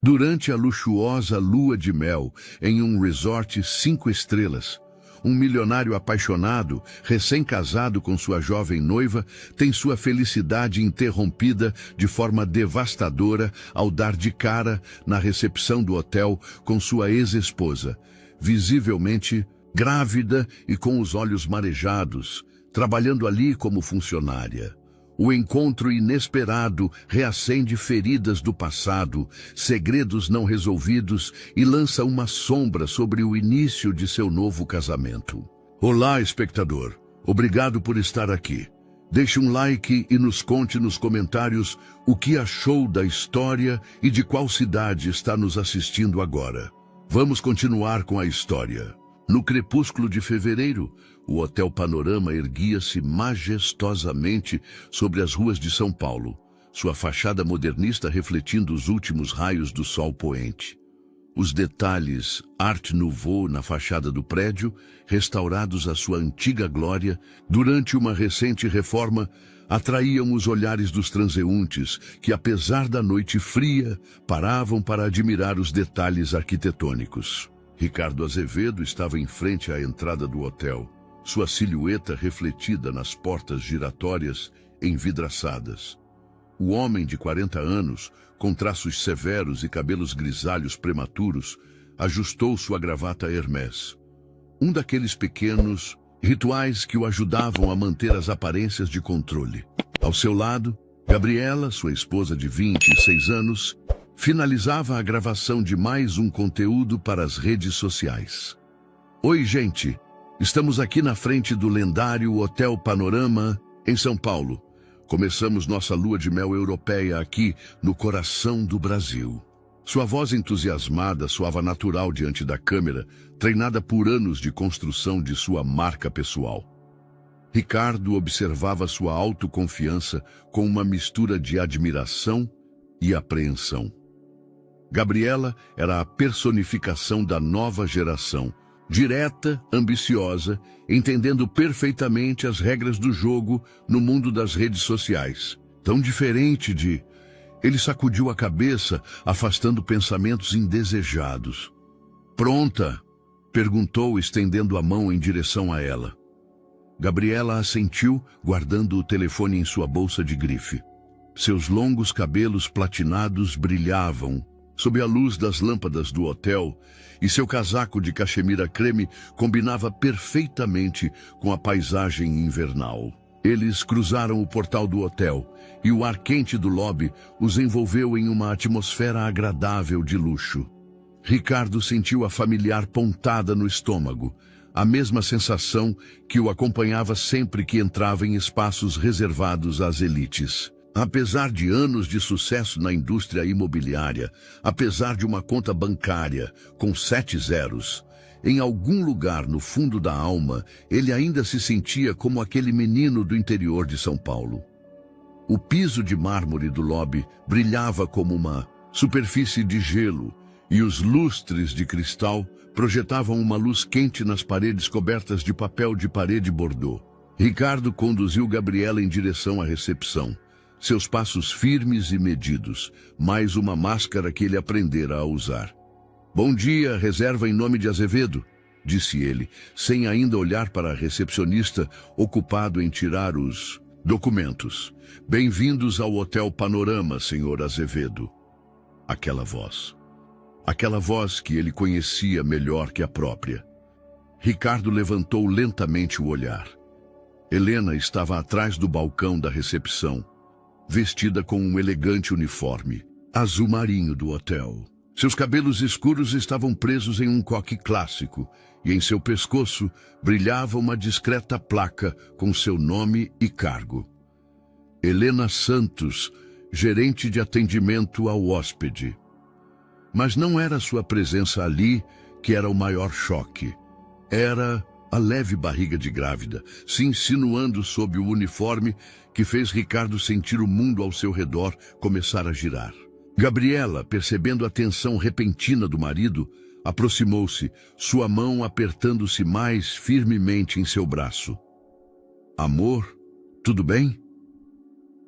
Durante a luxuosa lua de mel em um resort 5 estrelas, um milionário apaixonado, recém-casado com sua jovem noiva, tem sua felicidade interrompida de forma devastadora ao dar de cara na recepção do hotel com sua ex-esposa, visivelmente grávida e com os olhos marejados, trabalhando ali como funcionária. O encontro inesperado reacende feridas do passado, segredos não resolvidos e lança uma sombra sobre o início de seu novo casamento. Olá, espectador. Obrigado por estar aqui. Deixe um like e nos conte nos comentários o que achou da história e de qual cidade está nos assistindo agora. Vamos continuar com a história. No crepúsculo de fevereiro, o Hotel Panorama erguia-se majestosamente sobre as ruas de São Paulo, sua fachada modernista refletindo os últimos raios do sol poente. Os detalhes Art Nouveau na fachada do prédio, restaurados à sua antiga glória, durante uma recente reforma, atraíam os olhares dos transeuntes que, apesar da noite fria, paravam para admirar os detalhes arquitetônicos. Ricardo Azevedo estava em frente à entrada do hotel, sua silhueta refletida nas portas giratórias envidraçadas. O homem de 40 anos, com traços severos e cabelos grisalhos prematuros, ajustou sua gravata Hermès. Um daqueles pequenos rituais que o ajudavam a manter as aparências de controle. Ao seu lado, Gabriela, sua esposa de 26 anos, finalizava a gravação de mais um conteúdo para as redes sociais. Oi, gente! Estamos aqui na frente do lendário Hotel Panorama, em São Paulo. Começamos nossa lua de mel europeia aqui, no coração do Brasil. Sua voz entusiasmada soava natural diante da câmera, treinada por anos de construção de sua marca pessoal. Ricardo observava sua autoconfiança com uma mistura de admiração e apreensão. Gabriela era a personificação da nova geração, direta, ambiciosa, entendendo perfeitamente as regras do jogo no mundo das redes sociais. Tão diferente de... Ele sacudiu a cabeça, afastando pensamentos indesejados. Pronta? Perguntou, estendendo a mão em direção a ela. Gabriela assentiu, guardando o telefone em sua bolsa de grife. Seus longos cabelos platinados brilhavam sob a luz das lâmpadas do hotel, e seu casaco de cachemira creme combinava perfeitamente com a paisagem invernal. Eles cruzaram o portal do hotel, e o ar quente do lobby os envolveu em uma atmosfera agradável de luxo. Ricardo sentiu a familiar pontada no estômago, a mesma sensação que o acompanhava sempre que entrava em espaços reservados às elites. Apesar de anos de sucesso na indústria imobiliária, apesar de uma conta bancária com 7 zeros, em algum lugar no fundo da alma, ele ainda se sentia como aquele menino do interior de São Paulo. O piso de mármore do lobby brilhava como uma superfície de gelo, e os lustres de cristal projetavam uma luz quente nas paredes cobertas de papel de parede bordô. Ricardo conduziu Gabriela em direção à recepção. Seus passos firmes e medidos, mais uma máscara que ele aprendera a usar. Bom dia, reserva em nome de Azevedo, disse ele, sem ainda olhar para a recepcionista, ocupado em tirar os documentos. Bem-vindos ao Hotel Panorama, senhor Azevedo. Aquela voz que ele conhecia melhor que a própria. Ricardo levantou lentamente o olhar. Helena estava atrás do balcão da recepção, vestida com um elegante uniforme, azul marinho do hotel. Seus cabelos escuros estavam presos em um coque clássico, e em seu pescoço brilhava uma discreta placa com seu nome e cargo. Helena Santos, gerente de atendimento ao hóspede. Mas não era sua presença ali que era o maior choque. Era a leve barriga de grávida, se insinuando sob o uniforme que fez Ricardo sentir o mundo ao seu redor começar a girar. Gabriela, percebendo a tensão repentina do marido, aproximou-se, sua mão apertando-se mais firmemente em seu braço. Amor, tudo bem?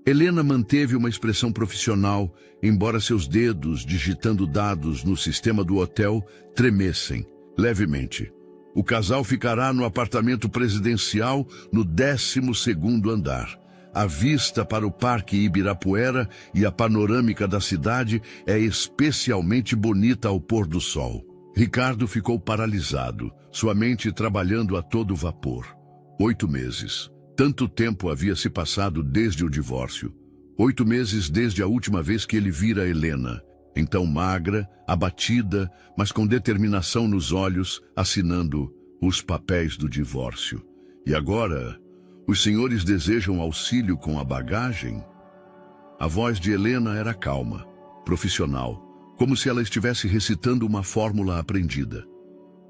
Helena manteve uma expressão profissional, embora seus dedos, digitando dados no sistema do hotel, tremessem levemente. O casal ficará no apartamento presidencial no 12º andar. A vista para o Parque Ibirapuera e a panorâmica da cidade é especialmente bonita ao pôr do sol. Ricardo ficou paralisado, sua mente trabalhando a todo vapor. 8 meses. Tanto tempo havia se passado desde o divórcio. 8 meses desde a última vez que ele vira Helena. Então magra, abatida, mas com determinação nos olhos, assinando os papéis do divórcio. E agora, os senhores desejam auxílio com a bagagem? A voz de Helena era calma, profissional, como se ela estivesse recitando uma fórmula aprendida.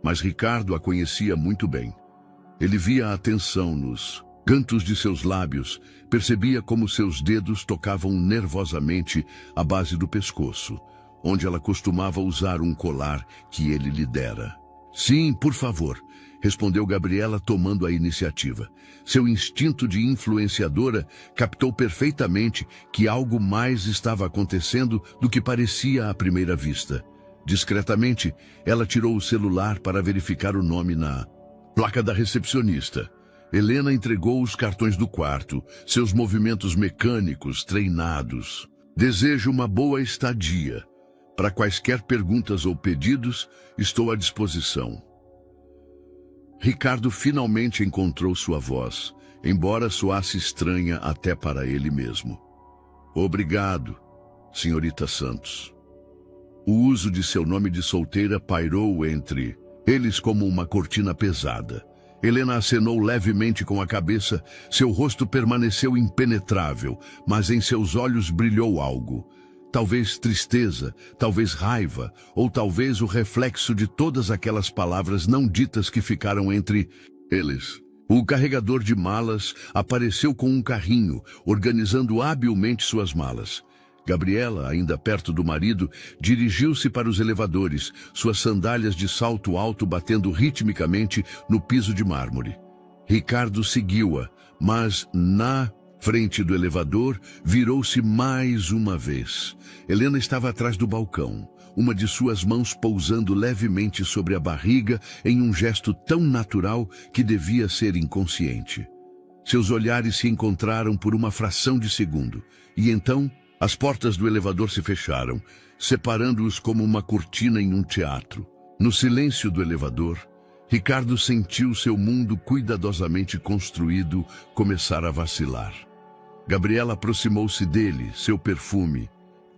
Mas Ricardo a conhecia muito bem. Ele via a atenção nos cantos de seus lábios, percebia como seus dedos tocavam nervosamente a base do pescoço, onde ela costumava usar um colar que ele lhe dera. Sim, por favor, respondeu Gabriela tomando a iniciativa. Seu instinto de influenciadora captou perfeitamente que algo mais estava acontecendo do que parecia à primeira vista. Discretamente, ela tirou o celular para verificar o nome na placa da recepcionista. Helena entregou os cartões do quarto, seus movimentos mecânicos treinados. Desejo uma boa estadia. Para quaisquer perguntas ou pedidos, estou à disposição. Ricardo finalmente encontrou sua voz, embora soasse estranha até para ele mesmo. Obrigado, senhorita Santos. O uso de seu nome de solteira pairou entre eles como uma cortina pesada. Helena acenou levemente com a cabeça, seu rosto permaneceu impenetrável, mas em seus olhos brilhou algo. Talvez tristeza, talvez raiva, ou talvez o reflexo de todas aquelas palavras não ditas que ficaram entre eles. O carregador de malas apareceu com um carrinho, organizando habilmente suas malas. Gabriela, ainda perto do marido, dirigiu-se para os elevadores, suas sandálias de salto alto batendo ritmicamente no piso de mármore. Ricardo seguiu-a, mas na frente do elevador virou-se mais uma vez. Helena estava atrás do balcão, uma de suas mãos pousando levemente sobre a barriga em um gesto tão natural que devia ser inconsciente. Seus olhares se encontraram por uma fração de segundo, e então as portas do elevador se fecharam, separando-os como uma cortina em um teatro. No silêncio do elevador, Ricardo sentiu seu mundo cuidadosamente construído começar a vacilar. Gabriela aproximou-se dele, seu perfume,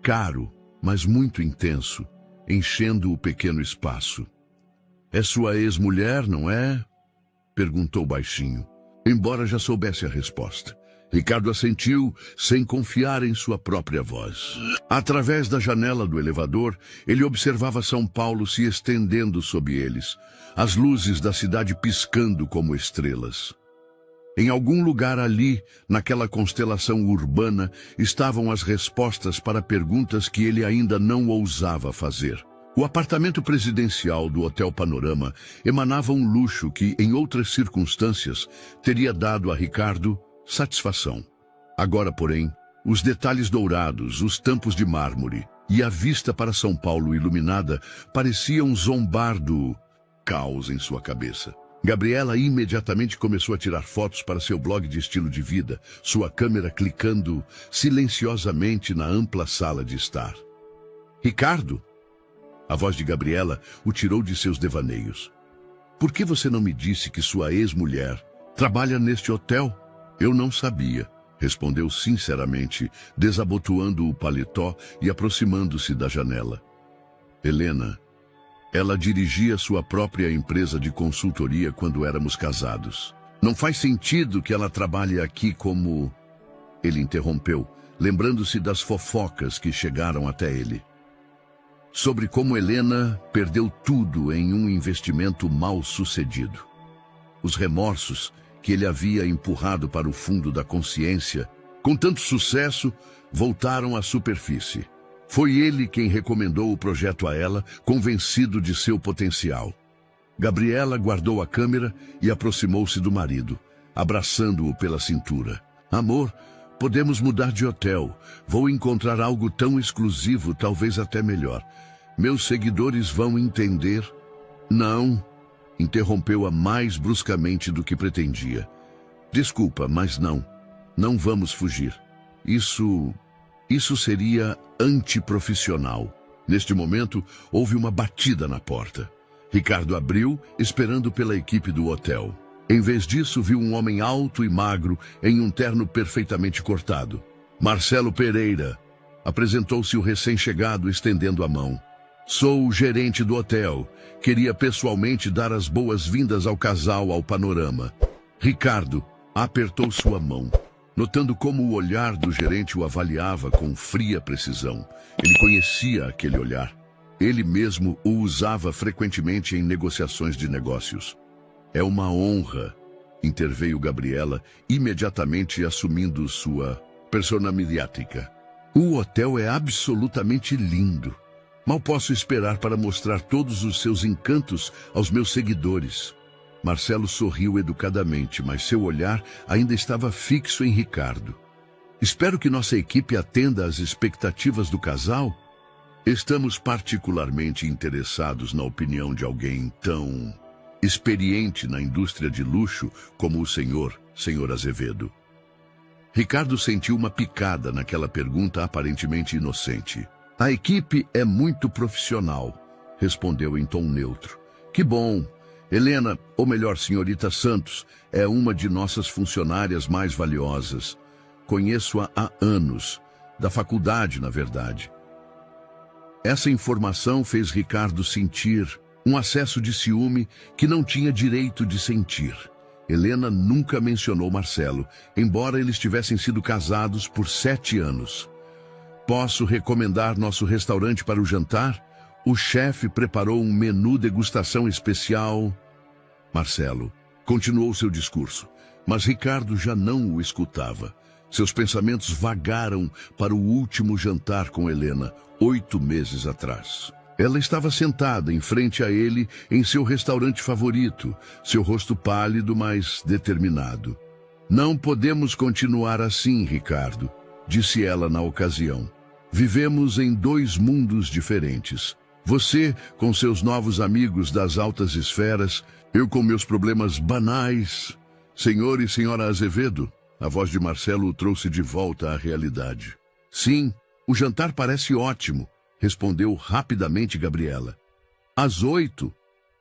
caro, mas muito intenso, enchendo o pequeno espaço. É sua ex-mulher, não é? Perguntou baixinho, embora já soubesse a resposta. Ricardo assentiu, sem confiar em sua própria voz. Através da janela do elevador, ele observava São Paulo se estendendo sob eles, as luzes da cidade piscando como estrelas. Em algum lugar ali, naquela constelação urbana, estavam as respostas para perguntas que ele ainda não ousava fazer. O apartamento presidencial do Hotel Panorama emanava um luxo que, em outras circunstâncias, teria dado a Ricardo satisfação. Agora, porém, os detalhes dourados, os tampos de mármore e a vista para São Paulo iluminada pareciam zombar do caos em sua cabeça. Gabriela imediatamente começou a tirar fotos para seu blog de estilo de vida, sua câmera clicando silenciosamente na ampla sala de estar. Ricardo? A voz de Gabriela o tirou de seus devaneios. Por que você não me disse que sua ex-mulher trabalha neste hotel? Eu não sabia, respondeu sinceramente, desabotoando o paletó e aproximando-se da janela. Helena, ela dirigia sua própria empresa de consultoria quando éramos casados. Não faz sentido que ela trabalhe aqui como... Ele interrompeu, lembrando-se das fofocas que chegaram até ele. Sobre como Helena perdeu tudo em um investimento mal sucedido. Os remorsos que ele havia empurrado para o fundo da consciência, com tanto sucesso, voltaram à superfície. Foi ele quem recomendou o projeto a ela, convencido de seu potencial. Gabriela guardou a câmera e aproximou-se do marido, abraçando-o pela cintura. Amor, Podemos mudar de hotel. Vou encontrar algo tão exclusivo, talvez até melhor. Meus seguidores vão entender. Não, interrompeu-a mais bruscamente do que pretendia. Desculpa, mas não. Não vamos fugir. Isso seria antiprofissional. Neste momento, houve uma batida na porta. Ricardo abriu, esperando pela equipe do hotel. Em vez disso, viu um homem alto e magro em um terno perfeitamente cortado. Marcelo Pereira. Apresentou-se o recém-chegado, estendendo a mão. Sou o gerente do hotel. Queria pessoalmente dar as boas-vindas ao casal ao panorama. Ricardo apertou sua mão, notando como o olhar do gerente o avaliava com fria precisão. Ele conhecia aquele olhar. Ele mesmo o usava frequentemente em negociações de negócios. É uma honra, interveio Gabriela, imediatamente assumindo sua persona mediática. O hotel é absolutamente lindo. Mal posso esperar para mostrar todos os seus encantos aos meus seguidores. Marcelo sorriu educadamente, mas seu olhar ainda estava fixo em Ricardo. Espero que nossa equipe atenda às expectativas do casal. Estamos particularmente interessados na opinião de alguém tão experiente na indústria de luxo como o senhor Azevedo. Ricardo sentiu uma picada naquela pergunta aparentemente inocente. A equipe é muito profissional, respondeu em tom neutro. Que bom. Helena, ou melhor, senhorita Santos, é uma de nossas funcionárias mais valiosas. Conheço-a há anos, da faculdade, na verdade. Essa informação fez Ricardo sentir um acesso de ciúme que não tinha direito de sentir. Helena nunca mencionou Marcelo, embora eles tivessem sido casados por 7 anos. Posso recomendar nosso restaurante para o jantar? O chefe preparou um menu degustação especial. Marcelo continuou seu discurso, mas Ricardo já não o escutava. Seus pensamentos vagaram para o último jantar com Helena, 8 meses atrás. Ela estava sentada em frente a ele em seu restaurante favorito, seu rosto pálido, mas determinado. Não podemos continuar assim, Ricardo, disse ela na ocasião. Vivemos em 2 mundos diferentes. Você com seus novos amigos das altas esferas, eu com meus problemas banais. Senhor e senhora Azevedo, a voz de Marcelo o trouxe de volta à realidade. Sim, o jantar parece ótimo, respondeu rapidamente Gabriela. Às 8.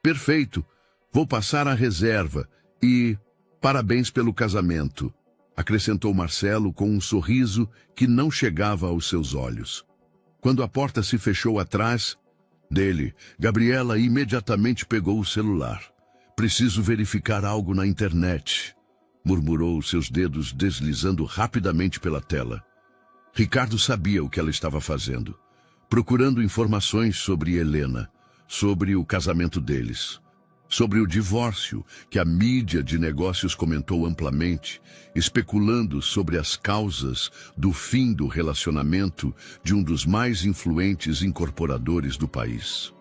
Perfeito. Vou passar a reserva e parabéns pelo casamento, acrescentou Marcelo com um sorriso que não chegava aos seus olhos. Quando a porta se fechou atrás dele, Gabriela imediatamente pegou o celular. Preciso verificar algo na internet, murmurou, seus dedos deslizando rapidamente pela tela. Ricardo sabia o que ela estava fazendo. Procurando informações sobre Helena, sobre o casamento deles, sobre o divórcio que a mídia de negócios comentou amplamente, especulando sobre as causas do fim do relacionamento de um dos mais influentes incorporadores do país.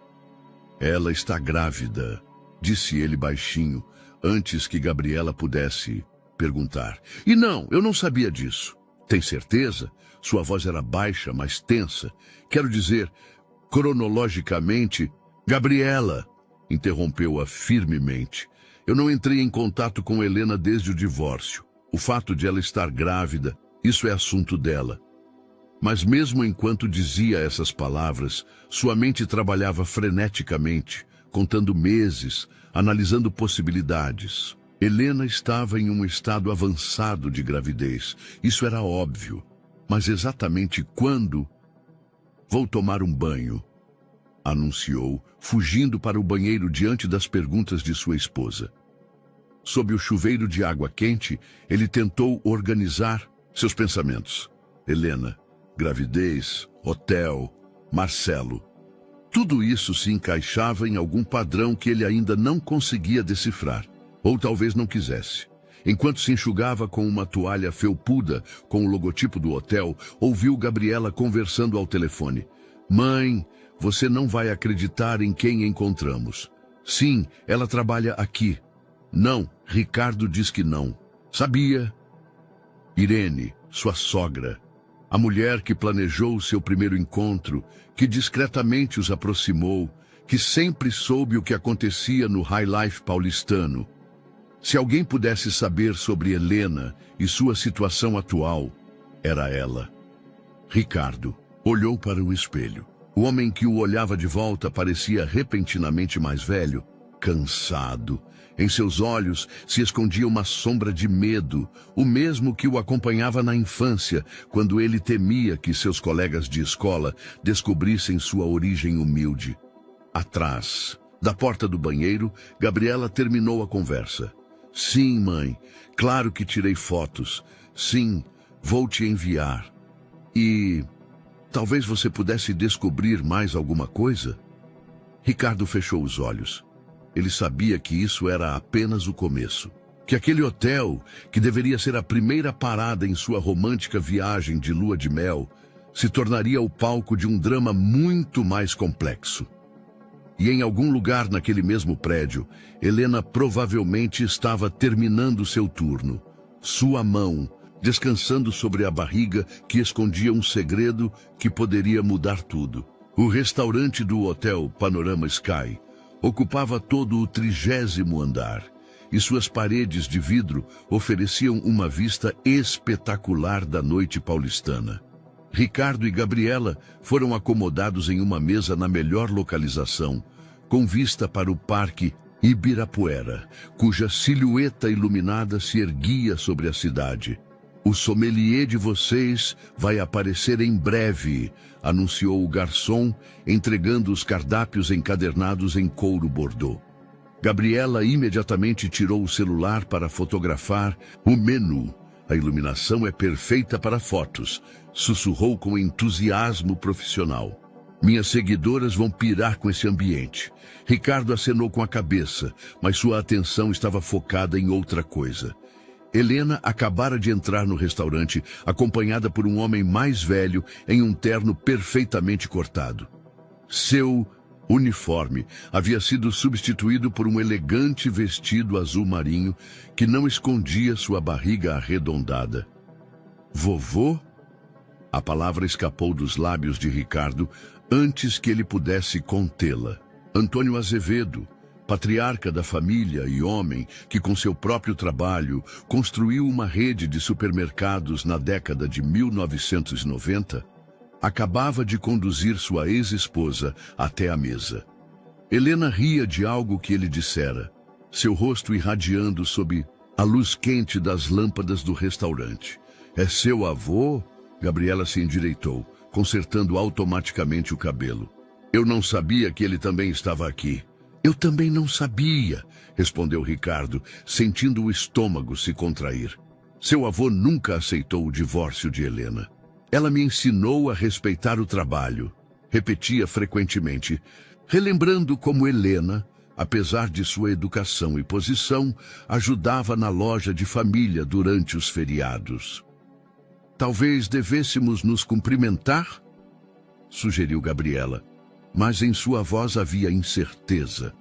Ela está grávida, disse ele baixinho, antes que Gabriela pudesse perguntar. E não, eu não sabia disso. Tem certeza? Sua voz era baixa, mas tensa. Quero dizer, cronologicamente... Gabriela, interrompeu-a firmemente. Eu não entrei em contato com Helena desde o divórcio. O fato de ela estar grávida, isso é assunto dela. Mas mesmo enquanto dizia essas palavras, sua mente trabalhava freneticamente, contando meses, analisando possibilidades. Helena estava em um estado avançado de gravidez. Isso era óbvio. Mas exatamente quando? Vou tomar um banho, anunciou, fugindo para o banheiro diante das perguntas de sua esposa. Sob o chuveiro de água quente, ele tentou organizar seus pensamentos. Helena, gravidez, hotel, Marcelo. Tudo isso se encaixava em algum padrão que ele ainda não conseguia decifrar, ou talvez não quisesse. Enquanto se enxugava com uma toalha felpuda com o logotipo do hotel, ouviu Gabriela conversando ao telefone. Mãe, você não vai acreditar em quem encontramos. Sim, ela trabalha aqui. Não, Ricardo diz que não. Sabia? Irene, sua sogra. A mulher que planejou seu primeiro encontro, que discretamente os aproximou, que sempre soube o que acontecia no high life paulistano. Se alguém pudesse saber sobre Helena e sua situação atual, era ela. Ricardo olhou para o espelho. O homem que o olhava de volta parecia repentinamente mais velho, cansado. Em seus olhos se escondia uma sombra de medo, o mesmo que o acompanhava na infância, quando ele temia que seus colegas de escola descobrissem sua origem humilde. Atrás, da porta do banheiro, Gabriela terminou a conversa. Sim, mãe, claro que tirei fotos. Sim, vou te enviar. E talvez você pudesse descobrir mais alguma coisa? Ricardo fechou os olhos. Ele sabia que isso era apenas o começo. Que aquele hotel, que deveria ser a primeira parada em sua romântica viagem de lua de mel, se tornaria o palco de um drama muito mais complexo. E em algum lugar naquele mesmo prédio, Helena provavelmente estava terminando seu turno. Sua mão, descansando sobre a barriga que escondia um segredo que poderia mudar tudo. O restaurante do hotel Panorama Sky ocupava todo o 30º andar, e suas paredes de vidro ofereciam uma vista espetacular da noite paulistana. Ricardo e Gabriela foram acomodados em uma mesa na melhor localização, com vista para o Parque Ibirapuera, cuja silhueta iluminada se erguia sobre a cidade. O sommelier de vocês vai aparecer em breve, anunciou o garçom, entregando os cardápios encadernados em couro bordô. Gabriela imediatamente tirou o celular para fotografar o menu. A iluminação é perfeita para fotos, sussurrou com entusiasmo profissional. Minhas seguidoras vão pirar com esse ambiente. Ricardo acenou com a cabeça, mas sua atenção estava focada em outra coisa. Helena acabara de entrar no restaurante, acompanhada por um homem mais velho em um terno perfeitamente cortado. Seu uniforme havia sido substituído por um elegante vestido azul marinho que não escondia sua barriga arredondada. Vovô? A palavra escapou dos lábios de Ricardo antes que ele pudesse contê-la. Antônio Azevedo, patriarca da família e homem que, com seu próprio trabalho, construiu uma rede de supermercados na década de 1990, acabava de conduzir sua ex-esposa até a mesa. Helena ria de algo que ele dissera, seu rosto irradiando sob a luz quente das lâmpadas do restaurante. É seu avô? Gabriela se endireitou, consertando automaticamente o cabelo. Eu não sabia que ele também estava aqui. Eu também não sabia, respondeu Ricardo, sentindo o estômago se contrair. Seu avô nunca aceitou o divórcio de Helena. Ela me ensinou a respeitar o trabalho, repetia frequentemente, relembrando como Helena, apesar de sua educação e posição, ajudava na loja de família durante os feriados. Talvez devêssemos nos cumprimentar? Sugeriu Gabriela, mas em sua voz havia incerteza.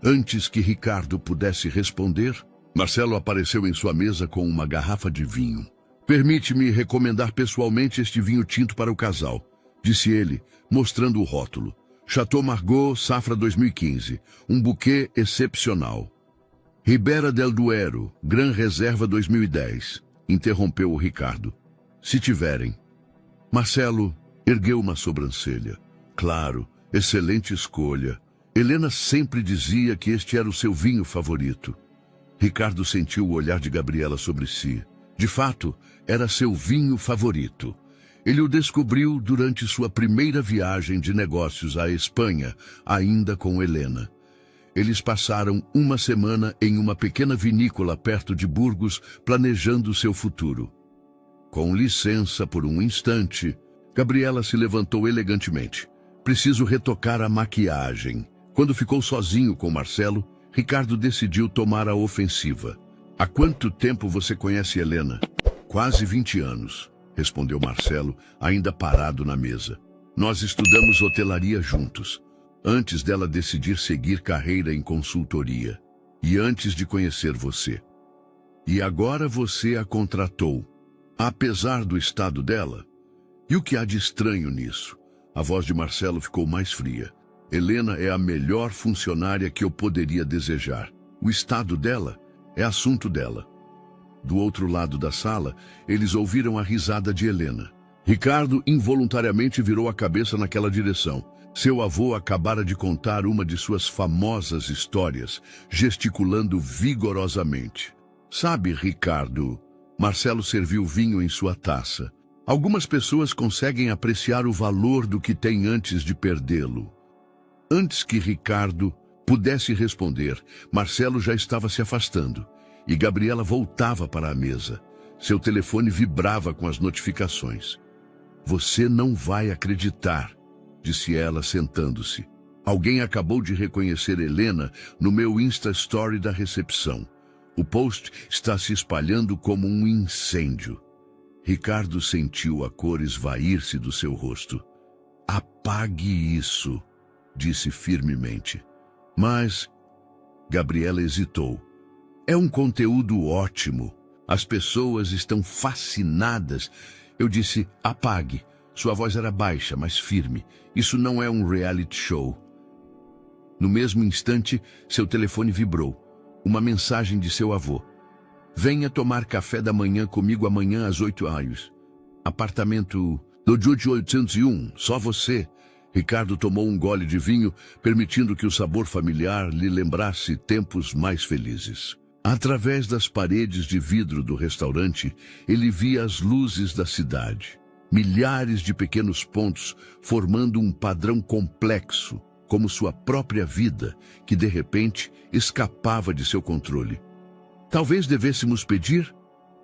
Antes que Ricardo pudesse responder, Marcelo apareceu em sua mesa com uma garrafa de vinho. Permite-me recomendar pessoalmente este vinho tinto para o casal, disse ele, mostrando o rótulo. Chateau Margaux, safra 2015, um buquê excepcional. Ribera del Duero, Gran Reserva 2010, interrompeu o Ricardo. Se tiverem. Marcelo ergueu uma sobrancelha. Claro, excelente escolha. Helena sempre dizia que este era o seu vinho favorito. Ricardo sentiu o olhar de Gabriela sobre si. De fato, era seu vinho favorito. Ele o descobriu durante sua primeira viagem de negócios à Espanha, ainda com Helena. Eles passaram uma semana em uma pequena vinícola perto de Burgos, planejando seu futuro. Com licença por um instante, Gabriela se levantou elegantemente. Preciso retocar a maquiagem. Quando ficou sozinho com Marcelo, Ricardo decidiu tomar a ofensiva. Há quanto tempo você conhece Helena? Quase 20 anos, respondeu Marcelo, ainda parado na mesa. Nós estudamos hotelaria juntos, antes dela decidir seguir carreira em consultoria, e antes de conhecer você. E agora você a contratou. apesar do estado dela. E o que há de estranho nisso? A voz de Marcelo ficou mais fria. Helena é a melhor funcionária que eu poderia desejar. O estado dela é assunto dela. Do outro lado da sala, eles ouviram a risada de Helena. Ricardo involuntariamente virou a cabeça naquela direção. Seu avô acabara de contar uma de suas famosas histórias, gesticulando vigorosamente. Sabe, Ricardo, Marcelo serviu vinho em sua taça. Algumas pessoas conseguem apreciar o valor do que têm antes de perdê-lo. Antes que Ricardo pudesse responder, Marcelo já estava se afastando e Gabriela voltava para a mesa. Seu telefone vibrava com as notificações. Você não vai acreditar, disse ela sentando-se. Alguém acabou de reconhecer Helena no meu Insta Story da recepção. O post está se espalhando como um incêndio. Ricardo sentiu a cor esvair-se do seu rosto. Apague isso, disse firmemente. Mas Gabriela hesitou. É um conteúdo ótimo. As pessoas estão fascinadas. Eu disse, apague. Sua voz era baixa, mas firme. Isso não é um reality show. No mesmo instante, seu telefone vibrou. Uma mensagem de seu avô. Venha tomar café da manhã comigo amanhã às 8 horas. Apartamento do Jude 801, só você. Ricardo tomou um gole de vinho, permitindo que o sabor familiar lhe lembrasse tempos mais felizes. Através das paredes de vidro do restaurante, ele via as luzes da cidade. Milhares de pequenos pontos formando um padrão complexo, como sua própria vida, que de repente escapava de seu controle. Talvez devêssemos pedir?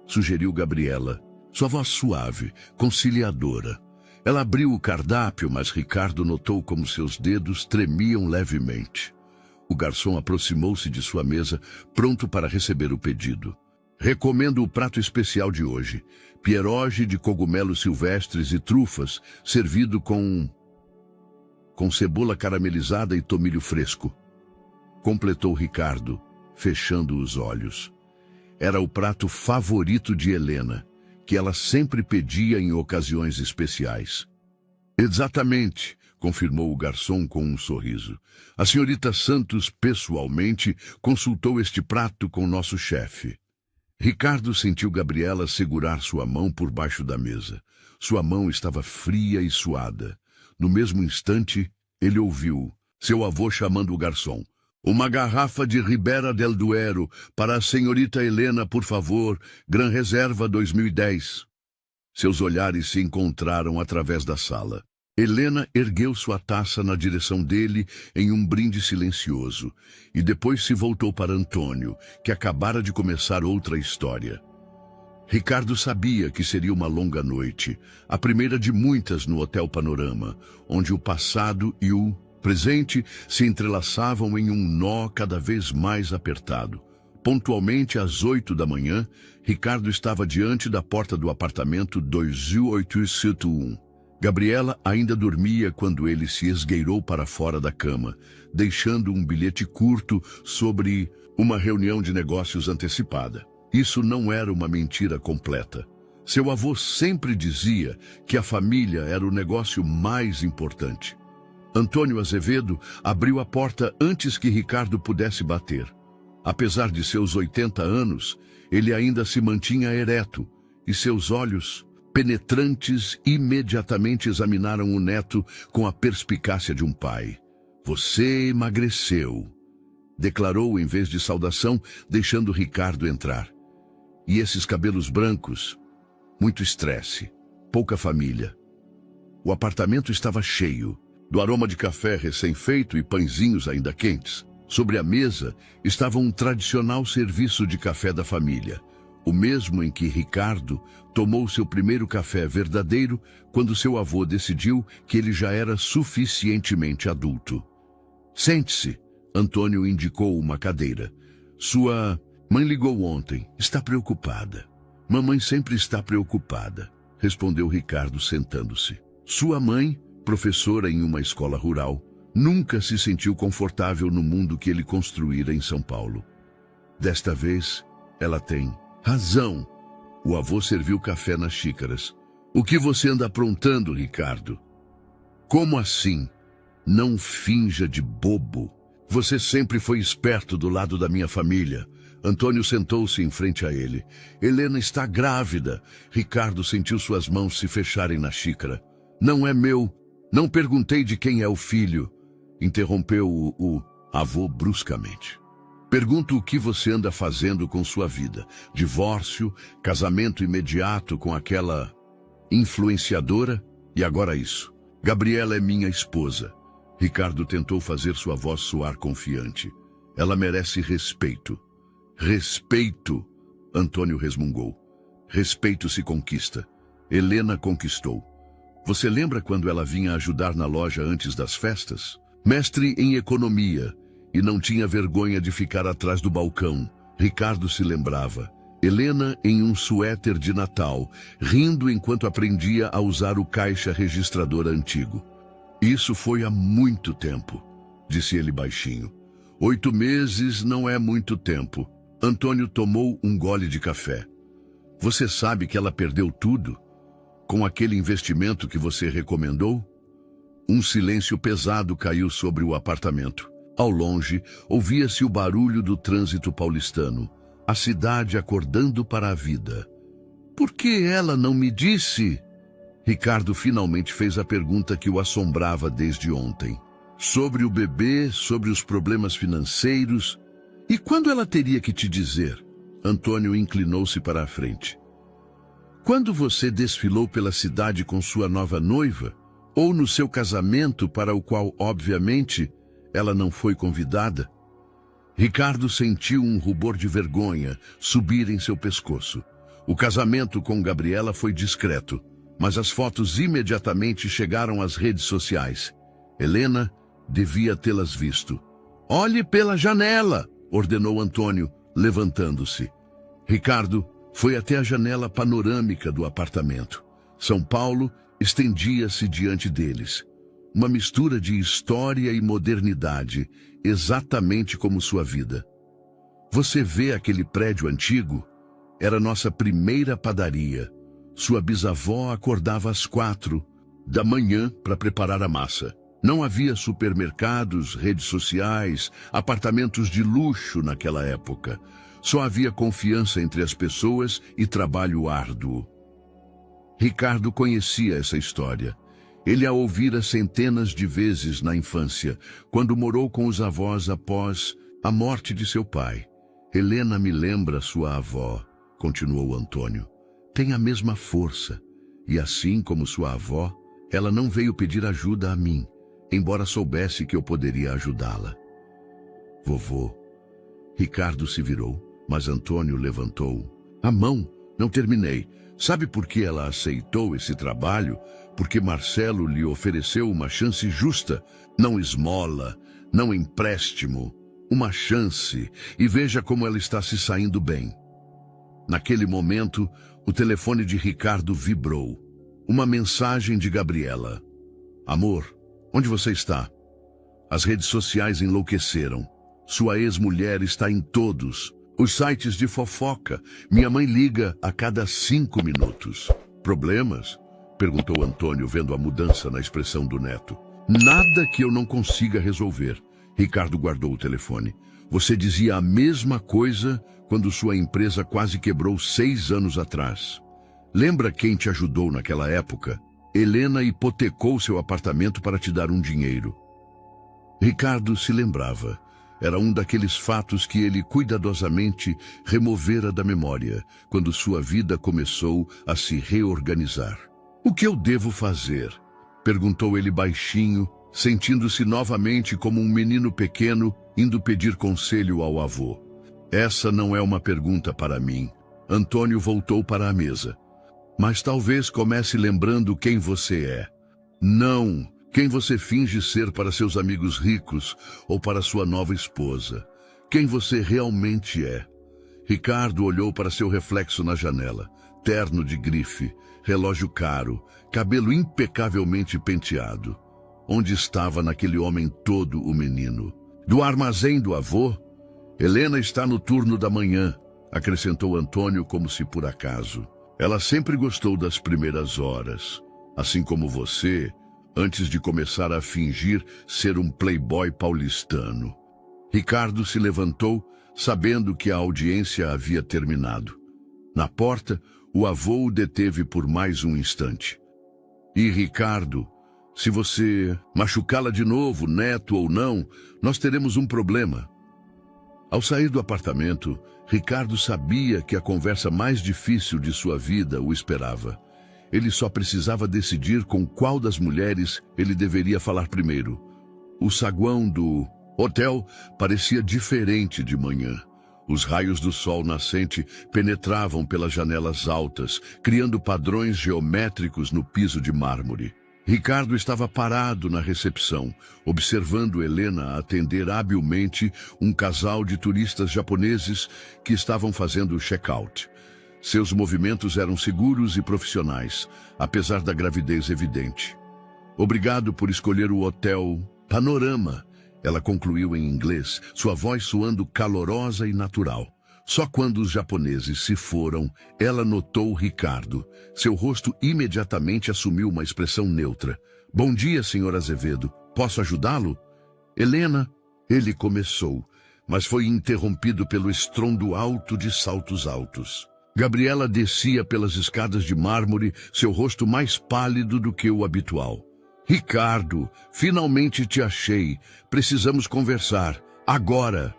Sugeriu Gabriela, sua voz suave, conciliadora. Ela abriu o cardápio, mas Ricardo notou como seus dedos tremiam levemente. O garçom aproximou-se de sua mesa, pronto para receber o pedido. Recomendo o prato especial de hoje, pierogi de cogumelos silvestres e trufas, servido com cebola caramelizada e tomilho fresco. Completou Ricardo, fechando os olhos. Era o prato favorito de Helena, que ela sempre pedia em ocasiões especiais. Exatamente, confirmou o garçom com um sorriso. A senhorita Santos, pessoalmente, consultou este prato com nosso chefe. Ricardo sentiu Gabriela segurar sua mão por baixo da mesa. Sua mão estava fria e suada. No mesmo instante, ele ouviu seu avô chamando o garçom. Uma garrafa de Ribera del Duero para a senhorita Helena, por favor, Gran Reserva 2010. Seus olhares se encontraram através da sala. Helena ergueu sua taça na direção dele em um brinde silencioso e depois se voltou para Antônio, que acabara de começar outra história. Ricardo sabia que seria uma longa noite, a primeira de muitas no Hotel Panorama, onde o passado e o presente se entrelaçavam em um nó cada vez mais apertado. Pontualmente às 8 da manhã, Ricardo estava diante da porta do apartamento 2871. Gabriela ainda dormia quando ele se esgueirou para fora da cama, deixando um bilhete curto sobre uma reunião de negócios antecipada. Isso não era uma mentira completa. Seu avô sempre dizia que a família era o negócio mais importante. Antônio Azevedo abriu a porta antes que Ricardo pudesse bater. Apesar de seus 80 anos, ele ainda se mantinha ereto, e seus olhos penetrantes imediatamente examinaram o neto com a perspicácia de um pai. Você emagreceu, declarou em vez de saudação, deixando Ricardo entrar. E esses cabelos brancos? Muito estresse, pouca família. O apartamento estava cheio, do aroma de café recém-feito e pãezinhos ainda quentes. Sobre a mesa estava um tradicional serviço de café da família, o mesmo em que Ricardo tomou seu primeiro café verdadeiro quando seu avô decidiu que ele já era suficientemente adulto. Sente-se, Antônio indicou uma cadeira. Sua mãe ligou ontem, está preocupada. Mamãe sempre está preocupada, respondeu Ricardo sentando-se. Sua mãe, professora em uma escola rural, nunca se sentiu confortável no mundo que ele construíra em São Paulo. Desta vez, ela tem razão, O avô serviu café nas xícaras. O que você anda aprontando, Ricardo? Como assim? Não finja de bobo. Você sempre foi esperto do lado da minha família. Antônio sentou-se em frente a ele. Helena está grávida. Ricardo sentiu suas mãos se fecharem na xícara. Não é meu. Não perguntei de quem é o filho. Interrompeu o avô bruscamente. Pergunto o que você anda fazendo com sua vida. Divórcio, casamento imediato com aquela influenciadora e agora isso. Gabriela é minha esposa. Ricardo tentou fazer sua voz soar confiante. Ela merece respeito. Respeito, Antônio resmungou. Respeito se conquista. Helena conquistou. Você lembra quando ela vinha ajudar na loja antes das festas? Mestre em economia, e não tinha vergonha de ficar atrás do balcão. Ricardo se lembrava. Helena em um suéter de Natal, rindo enquanto aprendia a usar o caixa registrador antigo. Isso foi há muito tempo, disse ele baixinho. 8 meses não é muito tempo. Antônio tomou um gole de café. Você sabe que ela perdeu tudo? Com aquele investimento que você recomendou? Um silêncio pesado caiu sobre o apartamento. Ao longe, ouvia-se o barulho do trânsito paulistano. A cidade acordando para a vida. Por que ela não me disse? Ricardo finalmente fez a pergunta que o assombrava desde ontem. Sobre o bebê, sobre os problemas financeiros. E quando ela teria que te dizer? Antônio inclinou-se para a frente. Quando você desfilou pela cidade com sua nova noiva? Ou no seu casamento para o qual, obviamente, ela não foi convidada? Ricardo sentiu um rubor de vergonha subir em seu pescoço. O casamento com Gabriela foi discreto, mas as fotos imediatamente chegaram às redes sociais. Helena devia tê-las visto. Olhe pela janela, ordenou Antônio, levantando-se. Ricardo foi até a janela panorâmica do apartamento. São Paulo estendia-se diante deles. Uma mistura de história e modernidade, exatamente como sua vida. Você vê aquele prédio antigo? Era nossa primeira padaria. Sua bisavó acordava às 4 da manhã para preparar a massa. Não havia supermercados, redes sociais, apartamentos de luxo naquela época. Só havia confiança entre as pessoas e trabalho árduo. Ricardo conhecia essa história. Ele a ouvira centenas de vezes na infância, quando morou com os avós após a morte de seu pai. Helena me lembra sua avó, continuou Antônio. Tem a mesma força, e assim como sua avó, ela não veio pedir ajuda a mim, embora soubesse que eu poderia ajudá-la. Vovô. Ricardo se virou, mas Antônio levantou a mão. Não terminei. Sabe por que ela aceitou esse trabalho? Porque Marcelo lhe ofereceu uma chance justa, não esmola, não empréstimo, uma chance, e veja como ela está se saindo bem. Naquele momento, o telefone de Ricardo vibrou. Uma mensagem de Gabriela. Amor, onde você está? As redes sociais enlouqueceram. Sua ex-mulher está em todos. Os sites de fofoca. Minha mãe liga a cada 5 minutos. Problemas? Perguntou Antônio, vendo a mudança na expressão do neto. Nada que eu não consiga resolver. Ricardo guardou o telefone. Você dizia a mesma coisa quando sua empresa quase quebrou 6 anos atrás. Lembra quem te ajudou naquela época? Helena hipotecou seu apartamento para te dar um dinheiro. Ricardo se lembrava. Era um daqueles fatos que ele cuidadosamente removera da memória, quando sua vida começou a se reorganizar. O que eu devo fazer? Perguntou ele baixinho, sentindo-se novamente como um menino pequeno indo pedir conselho ao avô. Essa não é uma pergunta para mim. Antônio voltou para a mesa. Mas talvez comece lembrando quem você é. Não quem você finge ser para seus amigos ricos ou para sua nova esposa. Quem você realmente é. Ricardo olhou para seu reflexo na janela. Terno de grife, relógio caro, cabelo impecavelmente penteado. Onde estava naquele homem todo o menino? Do armazém do avô? Helena está no turno da manhã. acrescentou Antônio como se por acaso. Ela sempre gostou das primeiras horas, assim como você, antes de começar a fingir ser um playboy paulistano. Ricardo se levantou, sabendo que a audiência havia terminado. Na porta, o avô o deteve por mais um instante. E Ricardo, se você machucá-la de novo, neto ou não, nós teremos um problema. Ao sair do apartamento, Ricardo sabia que a conversa mais difícil de sua vida o esperava. Ele só precisava decidir com qual das mulheres ele deveria falar primeiro. O saguão do hotel parecia diferente de manhã. Os raios do sol nascente penetravam pelas janelas altas, criando padrões geométricos no piso de mármore. Ricardo estava parado na recepção, observando Helena atender habilmente um casal de turistas japoneses que estavam fazendo o check-out. Seus movimentos eram seguros e profissionais, apesar da gravidez evidente. Obrigado por escolher o hotel Panorama, ela concluiu em inglês, sua voz soando calorosa e natural. Só quando os japoneses se foram, ela notou Ricardo. Seu rosto imediatamente assumiu uma expressão neutra. Bom dia, senhor Azevedo. Posso ajudá-lo? Helena, ele começou, mas foi interrompido pelo estrondo alto de saltos altos. Gabriela descia pelas escadas de mármore, seu rosto mais pálido do que o habitual. Ricardo, finalmente te achei. Precisamos conversar. Agora.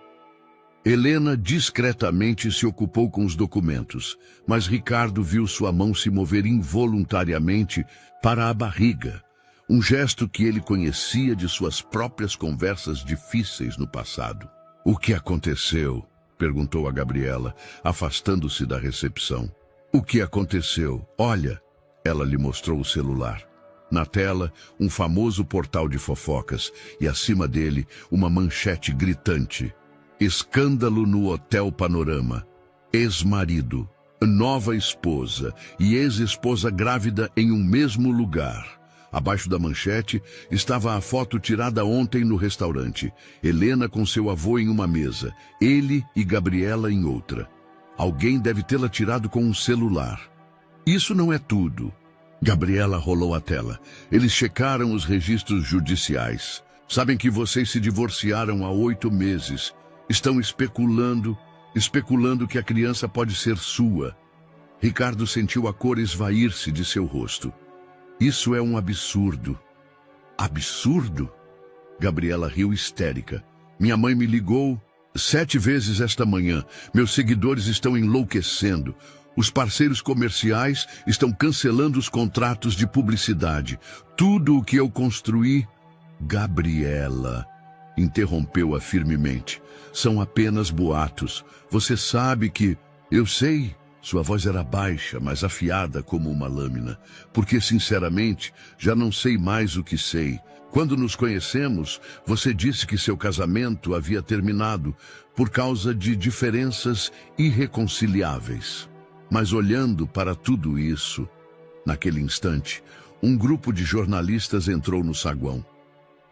Helena discretamente se ocupou com os documentos, mas Ricardo viu sua mão se mover involuntariamente para a barriga, um gesto que ele conhecia de suas próprias conversas difíceis no passado. O que aconteceu? Perguntou a Gabriela, afastando-se da recepção. O que aconteceu? Olha, ela lhe mostrou o celular. Na tela, um famoso portal de fofocas e acima dele, uma manchete gritante. Escândalo no Hotel Panorama. Ex-marido, nova esposa e ex-esposa grávida em um mesmo lugar. Abaixo da manchete estava a foto tirada ontem no restaurante. Helena com seu avô em uma mesa, ele e Gabriela em outra. Alguém deve tê-la tirado com um celular. Isso não é tudo. Gabriela rolou a tela. Eles checaram os registros judiciais. Sabem que vocês se divorciaram há 8 meses. Estão especulando que a criança pode ser sua. Ricardo sentiu a cor esvair-se de seu rosto. Isso é um absurdo. Absurdo? Gabriela riu histérica. Minha mãe me ligou 7 vezes esta manhã. Meus seguidores estão enlouquecendo. Os parceiros comerciais estão cancelando os contratos de publicidade. Tudo o que eu construí... Gabriela... interrompeu-a firmemente. São apenas boatos. Você sabe que... Eu sei. Sua voz era baixa, mas afiada como uma lâmina. Porque, sinceramente, já não sei mais o que sei. Quando nos conhecemos, você disse que seu casamento havia terminado por causa de diferenças irreconciliáveis. Mas olhando para tudo isso, naquele instante, um grupo de jornalistas entrou no saguão.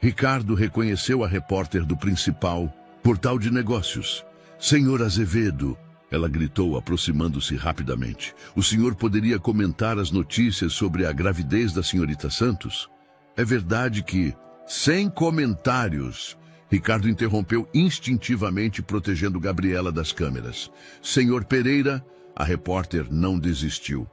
Ricardo reconheceu a repórter do principal portal de negócios. Senhor Azevedo, ela gritou, aproximando-se rapidamente. O senhor poderia comentar as notícias sobre a gravidez da senhorita Santos? É verdade que... Sem comentários! Ricardo interrompeu instintivamente, protegendo Gabriela das câmeras. Senhor Pereira, a repórter não desistiu.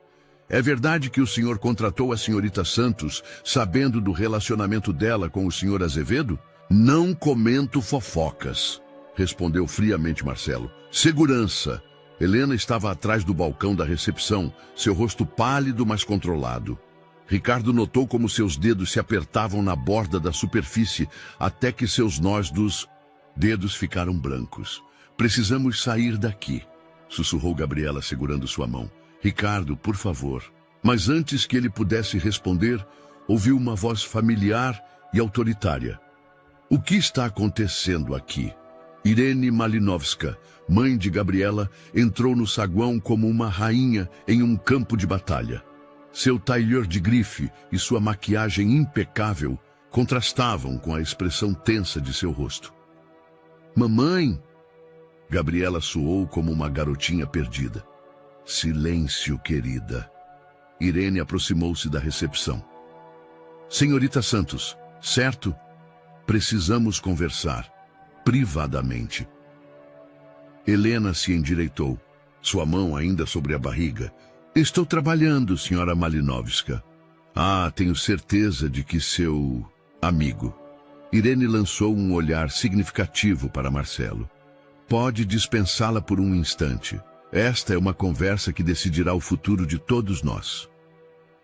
É verdade que o senhor contratou a senhorita Santos, sabendo do relacionamento dela com o senhor Azevedo? Não comento fofocas, respondeu friamente Marcelo. Segurança. Helena estava atrás do balcão da recepção, seu rosto pálido, mas controlado. Ricardo notou como seus dedos se apertavam na borda da superfície, até que seus nós dos dedos ficaram brancos. Precisamos sair daqui, sussurrou Gabriela segurando sua mão. Ricardo, por favor. Mas antes que ele pudesse responder, ouviu uma voz familiar e autoritária. O que está acontecendo aqui? Irene Malinovska, mãe de Gabriela, entrou no saguão como uma rainha em um campo de batalha. Seu tailleur de grife e sua maquiagem impecável contrastavam com a expressão tensa de seu rosto. Mamãe! Gabriela soou como uma garotinha perdida. Silêncio, querida. Irene aproximou-se da recepção. Senhorita Santos, certo? Precisamos conversar, privadamente. Helena se endireitou, sua mão ainda sobre a barriga. Estou trabalhando, senhora Malinovska. Ah, tenho certeza de que seu amigo. Irene lançou um olhar significativo para Marcelo. Pode dispensá-la por um instante. Esta é uma conversa que decidirá o futuro de todos nós.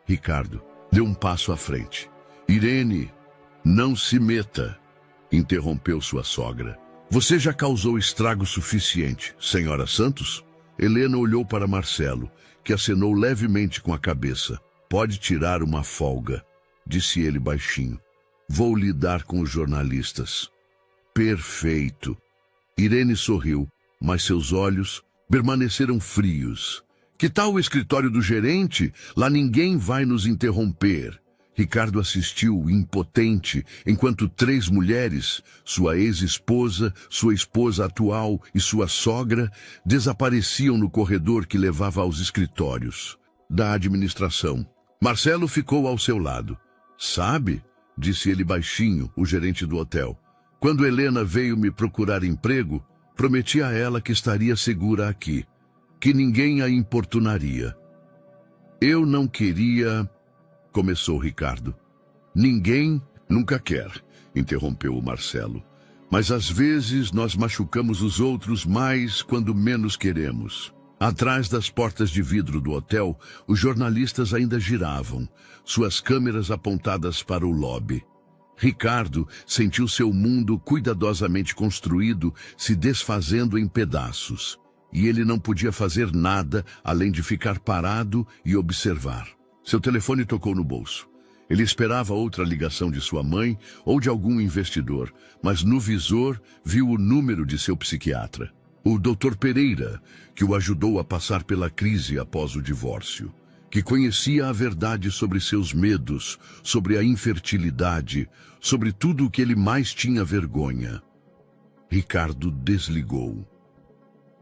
Ricardo deu um passo à frente. Irene, não se meta, interrompeu sua sogra. Você já causou estrago suficiente, senhora Santos? Helena olhou para Marcelo, que acenou levemente com a cabeça. Pode tirar uma folga, disse ele baixinho. Vou lidar com os jornalistas. Perfeito. Irene sorriu, mas seus olhos permaneceram frios. Que tal o escritório do gerente? Lá ninguém vai nos interromper. Ricardo assistiu, impotente, enquanto 3 mulheres, sua ex-esposa, sua esposa atual e sua sogra, desapareciam no corredor que levava aos escritórios da administração. Marcelo ficou ao seu lado. Sabe, disse ele baixinho, o gerente do hotel, quando Helena veio me procurar emprego, prometi a ela que estaria segura aqui, que ninguém a importunaria. Eu não queria... Começou Ricardo. Ninguém nunca quer, interrompeu o Marcelo. Mas às vezes nós machucamos os outros mais quando menos queremos. Atrás das portas de vidro do hotel, os jornalistas ainda giravam, suas câmeras apontadas para o lobby. Ricardo sentiu seu mundo cuidadosamente construído se desfazendo em pedaços. E ele não podia fazer nada além de ficar parado e observar. Seu telefone tocou no bolso. Ele esperava outra ligação de sua mãe ou de algum investidor, mas no visor viu o número de seu psiquiatra. O Dr. Pereira, que o ajudou a passar pela crise após o divórcio, que conhecia a verdade sobre seus medos, sobre a infertilidade, sobre tudo o que ele mais tinha vergonha. Ricardo desligou.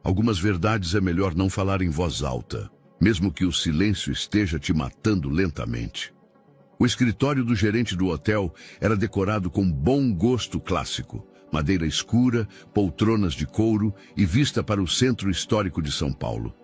Algumas verdades é melhor não falar em voz alta, mesmo que o silêncio esteja te matando lentamente. O escritório do gerente do hotel era decorado com bom gosto clássico, madeira escura, poltronas de couro e vista para o centro histórico de São Paulo.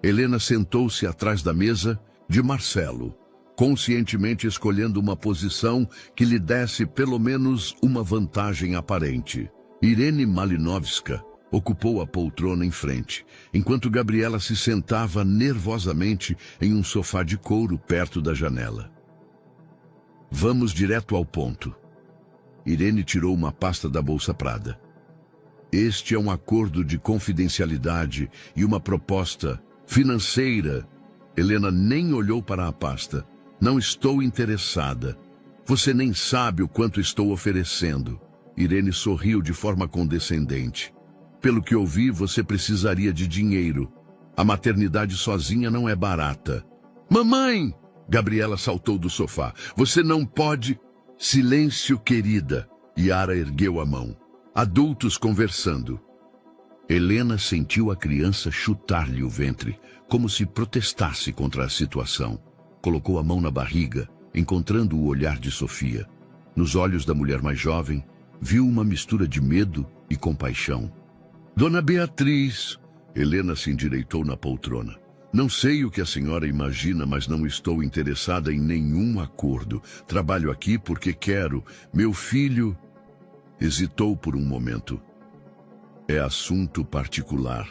Helena sentou-se atrás da mesa de Marcelo, conscientemente escolhendo uma posição que lhe desse pelo menos uma vantagem aparente. Irene Malinovska ocupou a poltrona em frente, enquanto Gabriela se sentava nervosamente em um sofá de couro perto da janela. Vamos direto ao ponto. Irene tirou uma pasta da bolsa Prada. Este é um acordo de confidencialidade e uma proposta financeira. Helena nem olhou para a pasta. Não estou interessada. Você nem sabe o quanto estou oferecendo. Irene sorriu de forma condescendente. Pelo que ouvi, você precisaria de dinheiro. A maternidade sozinha não é barata. Mamãe! Gabriela saltou do sofá. Você não pode... Silêncio, querida. Yara ergueu a mão. Adultos conversando. Helena sentiu a criança chutar-lhe o ventre, como se protestasse contra a situação. Colocou a mão na barriga, encontrando o olhar de Sofia. Nos olhos da mulher mais jovem, viu uma mistura de medo e compaixão. Dona Beatriz, Helena se endireitou na poltrona. Não sei o que a senhora imagina, mas não estou interessada em nenhum acordo. Trabalho aqui porque quero. Meu filho... Hesitou por um momento. É assunto particular.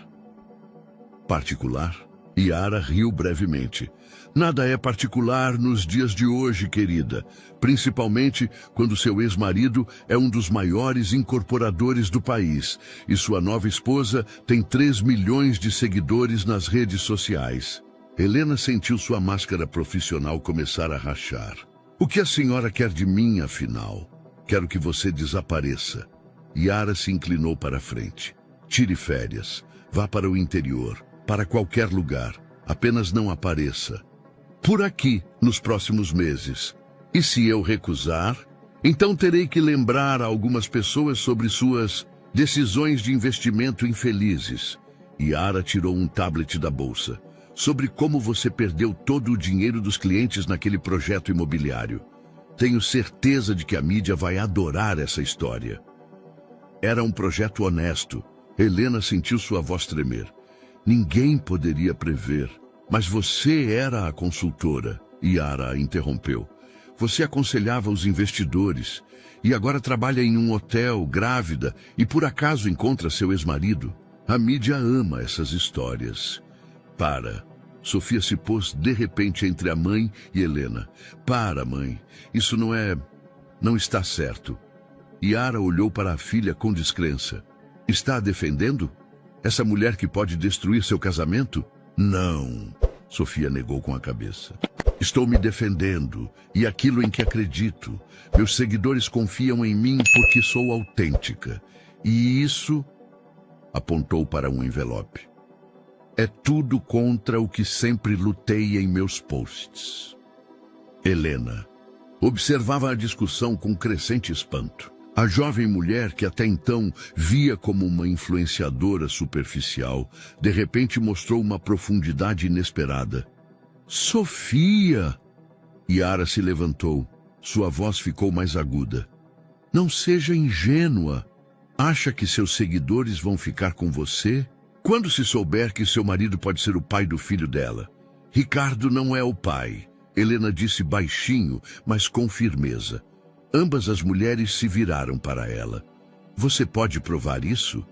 Particular? Yara riu brevemente. Nada é particular nos dias de hoje, querida. Principalmente quando seu ex-marido é um dos maiores incorporadores do país e sua nova esposa tem 3 milhões de seguidores nas redes sociais. Helena sentiu sua máscara profissional começar a rachar. O que a senhora quer de mim, afinal? Quero que você desapareça. Yara se inclinou para a frente. Tire férias. Vá para o interior. Para qualquer lugar. Apenas não apareça. Por aqui, nos próximos meses. E se eu recusar, então terei que lembrar a algumas pessoas sobre suas Decisões de investimento infelizes. Yara tirou um tablet da bolsa. Sobre como você perdeu todo o dinheiro dos clientes naquele projeto imobiliário. Tenho certeza de que a mídia vai adorar essa história. Era um projeto honesto. Helena sentiu sua voz tremer. Ninguém poderia prever. Mas você era a consultora. Yara a interrompeu. Você aconselhava os investidores. E agora trabalha em um hotel, grávida, e por acaso encontra seu ex-marido. A mídia ama essas histórias. Para. Sofia se pôs de repente entre a mãe e Helena. Para, mãe. Isso não está certo. Yara olhou para a filha com descrença. Está a defendendo? Essa mulher que pode destruir seu casamento? Não. Sofia negou com a cabeça. Estou me defendendo, e aquilo em que acredito. Meus seguidores confiam em mim porque sou autêntica. E isso... apontou para um envelope. É tudo contra o que sempre lutei em meus posts. Helena observava a discussão com crescente espanto. A jovem mulher, que até então via como uma influenciadora superficial, de repente mostrou uma profundidade inesperada. Sofia! Yara se levantou. Sua voz ficou mais aguda. Não seja ingênua. Acha que seus seguidores vão ficar com você? Quando se souber que seu marido pode ser o pai do filho dela? Ricardo não é o pai. Helena disse baixinho, mas com firmeza. Ambas as mulheres se viraram para ela. Você pode provar isso?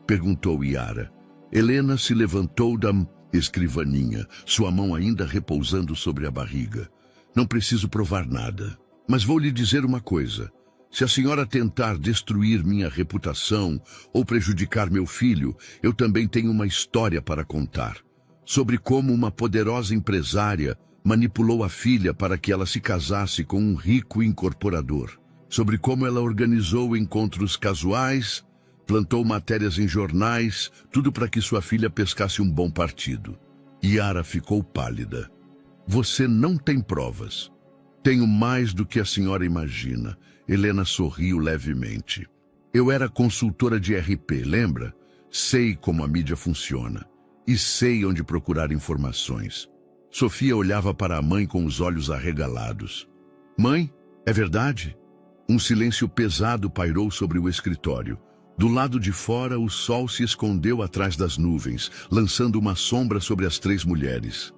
Perguntou Yara. Helena se levantou da escrivaninha, sua mão ainda repousando sobre a barriga. Não preciso provar nada. Mas vou lhe dizer uma coisa. Se a senhora tentar destruir minha reputação ou prejudicar meu filho, eu também tenho uma história para contar. Sobre como uma poderosa empresária manipulou a filha para que ela se casasse com um rico incorporador. Sobre como ela organizou encontros casuais, plantou matérias em jornais, tudo para que sua filha pescasse um bom partido. Yara ficou pálida. Você não tem provas. Tenho mais do que a senhora imagina. Helena sorriu levemente. Eu era consultora de RP, lembra? Sei como a mídia funciona. E sei onde procurar informações. Sofia olhava para a mãe com os olhos arregalados. Mãe, é verdade? Um silêncio pesado pairou sobre o escritório. Do lado de fora, o sol se escondeu atrás das nuvens, lançando uma sombra sobre as três mulheres.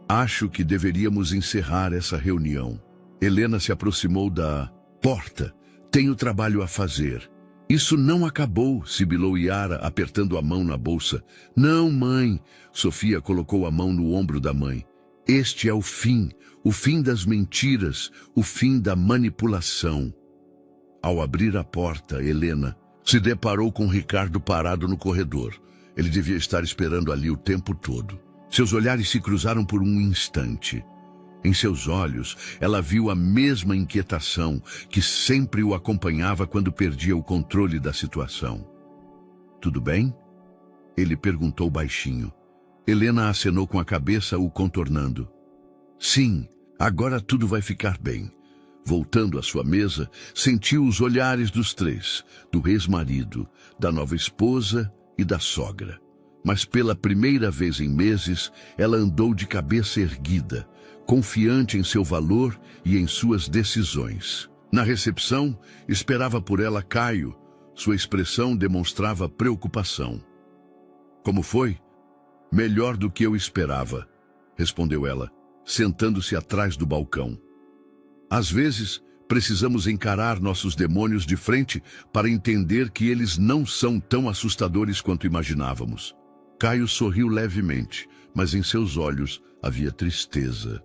Acho que deveríamos encerrar essa reunião. Helena se aproximou da porta. Tenho trabalho a fazer. Isso não acabou, sibilou Yara, apertando a mão na bolsa. Não, mãe. Sofia colocou a mão no ombro da mãe. Este é o fim das mentiras, o fim da manipulação. Ao abrir a porta, Helena se deparou com Ricardo parado no corredor. Ele devia estar esperando ali o tempo todo. Seus olhares se cruzaram por um instante. Em seus olhos, ela viu a mesma inquietação que sempre o acompanhava quando perdia o controle da situação. Tudo bem? Ele perguntou baixinho. Helena acenou com a cabeça, o contornando. Sim, agora tudo vai ficar bem. Voltando à sua mesa, sentiu os olhares dos três, do ex-marido, da nova esposa e da sogra. Mas pela primeira vez em meses, ela andou de cabeça erguida, confiante em seu valor e em suas decisões. Na recepção, esperava por ela Caio. Sua expressão demonstrava preocupação. Como foi? Melhor do que eu esperava, respondeu ela, sentando-se atrás do balcão. Às vezes, precisamos encarar nossos demônios de frente para entender que eles não são tão assustadores quanto imaginávamos. Caio sorriu levemente, mas em seus olhos havia tristeza.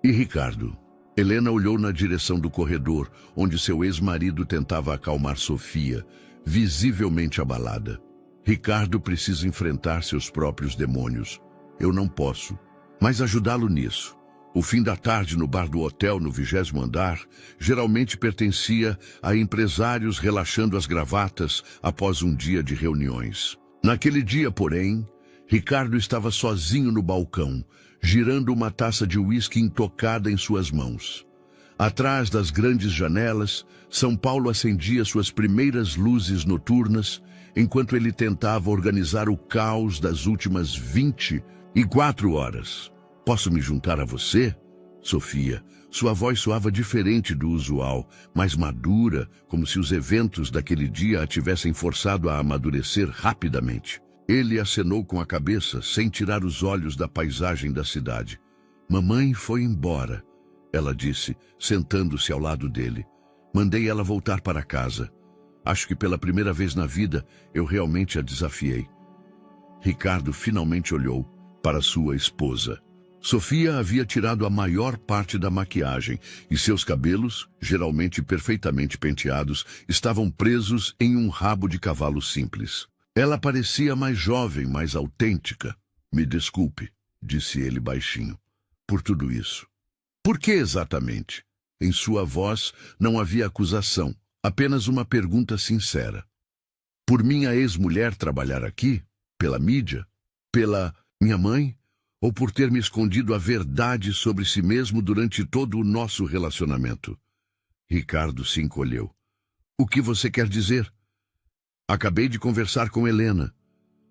E Ricardo? Helena olhou na direção do corredor, onde seu ex-marido tentava acalmar Sofia, visivelmente abalada. Ricardo precisa enfrentar seus próprios demônios. Eu não posso, mas ajudá-lo nisso. O fim da tarde no bar do hotel no 20º andar geralmente pertencia a empresários relaxando as gravatas após um dia de reuniões. Naquele dia, porém, Ricardo estava sozinho no balcão, girando uma taça de uísque intocada em suas mãos. Atrás das grandes janelas, São Paulo acendia suas primeiras luzes noturnas, enquanto ele tentava organizar o caos das últimas 24 horas. Posso me juntar a você? Sofia. Sua voz soava diferente do usual, mais madura, como se os eventos daquele dia a tivessem forçado a amadurecer rapidamente. Ele acenou com a cabeça, sem tirar os olhos da paisagem da cidade. Mamãe foi embora, ela disse, sentando-se ao lado dele. Mandei ela voltar para casa. Acho que pela primeira vez na vida eu realmente a desafiei. Ricardo finalmente olhou para sua esposa. Sofia havia tirado a maior parte da maquiagem e seus cabelos, geralmente perfeitamente penteados, estavam presos em um rabo de cavalo simples. Ela parecia mais jovem, mais autêntica. Me desculpe, disse ele baixinho, por tudo isso. Por que exatamente? Em sua voz não havia acusação, apenas uma pergunta sincera. Por minha ex-mulher trabalhar aqui? Pela mídia? Pela minha mãe? Ou por ter me escondido a verdade sobre si mesmo durante todo o nosso relacionamento? Ricardo se encolheu. O que você quer dizer? Acabei de conversar com Helena.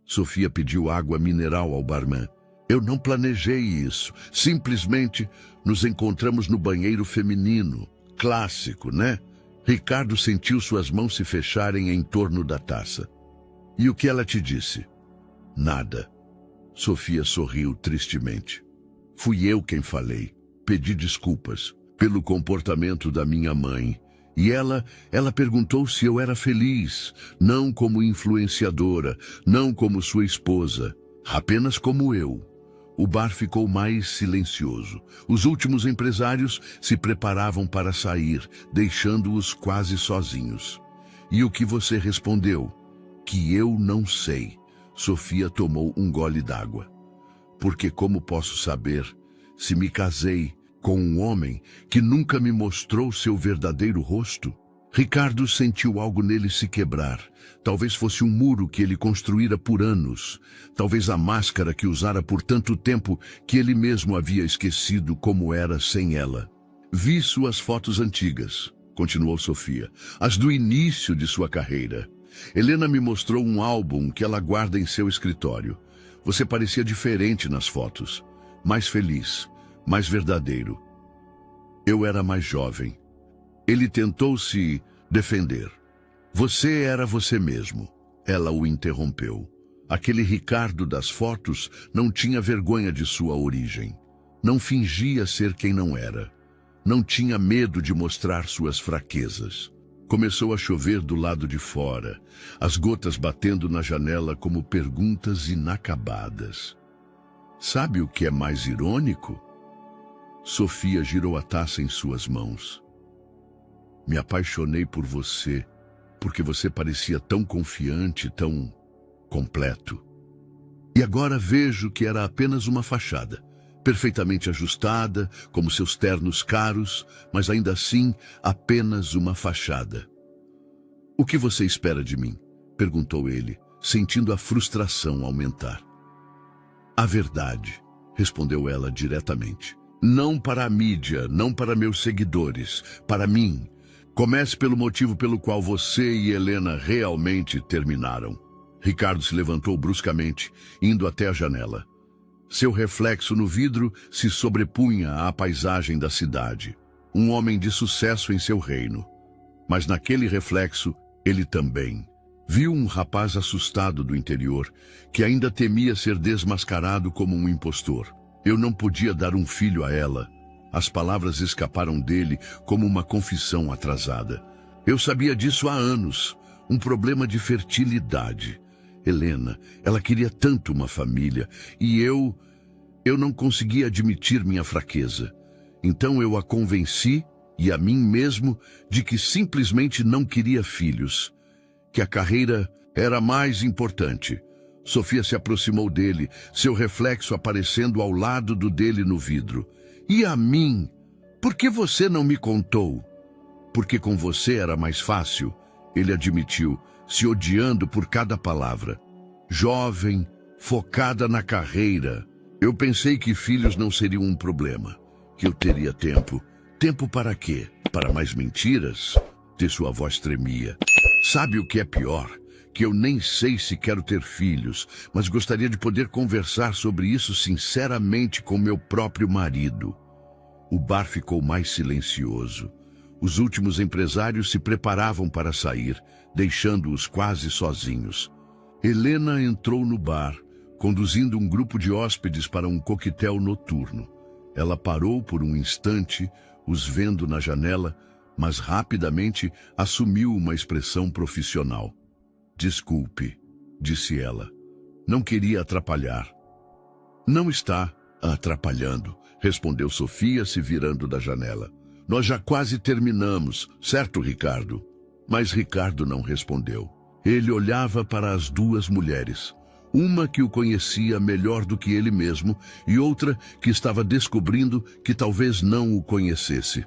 Sofia pediu água mineral ao barman. Eu não planejei isso. Simplesmente nos encontramos no banheiro feminino. Clássico, né? Ricardo sentiu suas mãos se fecharem em torno da taça. E o que ela te disse? Nada. Sofia sorriu tristemente. Fui eu quem falei. Pedi desculpas pelo comportamento da minha mãe. E ela perguntou se eu era feliz, não como influenciadora, não como sua esposa, apenas como eu. O bar ficou mais silencioso. Os últimos empresários se preparavam para sair, deixando-os quase sozinhos. E o que você respondeu? Que eu não sei. Sofia tomou um gole d'água. Porque como posso saber se me casei com um homem que nunca me mostrou seu verdadeiro rosto? Ricardo sentiu algo nele se quebrar. Talvez fosse um muro que ele construíra por anos. Talvez a máscara que usara por tanto tempo que ele mesmo havia esquecido como era sem ela. Vi suas fotos antigas, continuou Sofia, as do início de sua carreira. Helena me mostrou um álbum que ela guarda em seu escritório. Você parecia diferente nas fotos, mais feliz, mais verdadeiro. Eu era mais jovem. Ele tentou se defender. Você era você mesmo. Ela o interrompeu. Aquele Ricardo das fotos não tinha vergonha de sua origem. Não fingia ser quem não era. Não tinha medo de mostrar suas fraquezas. Começou a chover do lado de fora, as gotas batendo na janela como perguntas inacabadas. Sabe o que é mais irônico? Sofia girou a taça em suas mãos. Me apaixonei por você, porque você parecia tão confiante, tão completo. E agora vejo que era apenas uma fachada, perfeitamente ajustada, como seus ternos caros, mas ainda assim apenas uma fachada. O que você espera de mim? Perguntou ele, sentindo a frustração aumentar. A verdade, respondeu ela diretamente. Não para a mídia, não para meus seguidores, para mim. Comece pelo motivo pelo qual você e Helena realmente terminaram. Ricardo se levantou bruscamente, indo até a janela. Seu reflexo no vidro se sobrepunha à paisagem da cidade. Um homem de sucesso em seu reino. Mas naquele reflexo, ele também viu um rapaz assustado do interior, que ainda temia ser desmascarado como um impostor. Eu não podia dar um filho a ela. As palavras escaparam dele como uma confissão atrasada. Eu sabia disso há anos. Um problema de fertilidade. Helena, ela queria tanto uma família, e eu não conseguia admitir minha fraqueza. Então eu a convenci, e a mim mesmo, de que simplesmente não queria filhos, que a carreira era mais importante. Sofia se aproximou dele, seu reflexo aparecendo ao lado do dele no vidro. E a mim? Por que você não me contou? Porque com você era mais fácil, ele admitiu, se odiando por cada palavra. Jovem, focada na carreira. Eu pensei que filhos não seriam um problema, que eu teria tempo, Tempo para quê? Para mais mentiras? De sua voz tremia. Sabe o que é pior? Que eu nem sei se quero ter filhos, mas gostaria de poder conversar sobre isso sinceramente com meu próprio marido. O bar ficou mais silencioso. Os últimos empresários se preparavam para sair, deixando-os quase sozinhos. Helena entrou no bar, conduzindo um grupo de hóspedes para um coquetel noturno. Ela parou por um instante, os vendo na janela, mas rapidamente assumiu uma expressão profissional. Desculpe, disse ela. Não queria atrapalhar. Não está atrapalhando, respondeu Sofia, se virando da janela. Nós já quase terminamos, certo, Ricardo? Mas Ricardo não respondeu. Ele olhava para as duas mulheres. Uma que o conhecia melhor do que ele mesmo e outra que estava descobrindo que talvez não o conhecesse.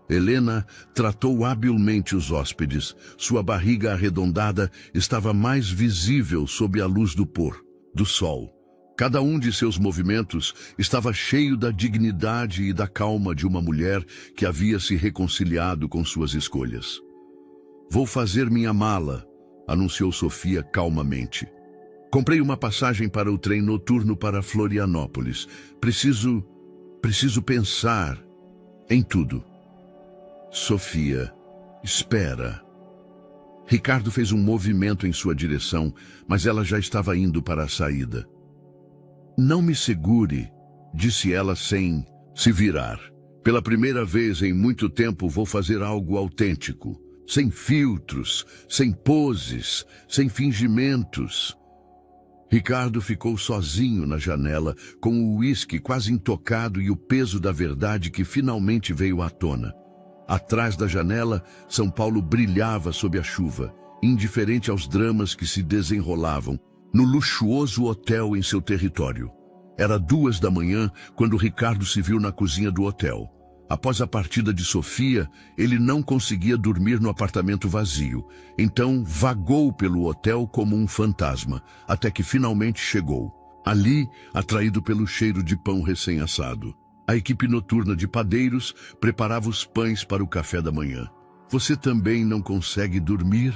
Helena tratou habilmente os hóspedes. Sua barriga arredondada estava mais visível sob a luz do sol. Cada um de seus movimentos estava cheio da dignidade e da calma de uma mulher que havia se reconciliado com suas escolhas. Vou fazer minha mala, anunciou Sofia calmamente. Comprei uma passagem para o trem noturno para Florianópolis. Preciso pensar em tudo. Sofia, espera. Ricardo fez um movimento em sua direção, mas ela já estava indo para a saída. Não me segure, disse ela sem se virar. Pela primeira vez em muito tempo vou fazer algo autêntico. Sem filtros, sem poses, sem fingimentos. Ricardo ficou sozinho na janela, com o uísque quase intocado e o peso da verdade que finalmente veio à tona. Atrás da janela, São Paulo brilhava sob a chuva, indiferente aos dramas que se desenrolavam no luxuoso hotel em seu território. Era 2 da manhã quando Ricardo se viu na cozinha do hotel. Após a partida de Sofia, ele não conseguia dormir no apartamento vazio. Então vagou pelo hotel como um fantasma, até que finalmente chegou. Ali, atraído pelo cheiro de pão recém-assado. A equipe noturna de padeiros preparava os pães para o café da manhã. Você também não consegue dormir?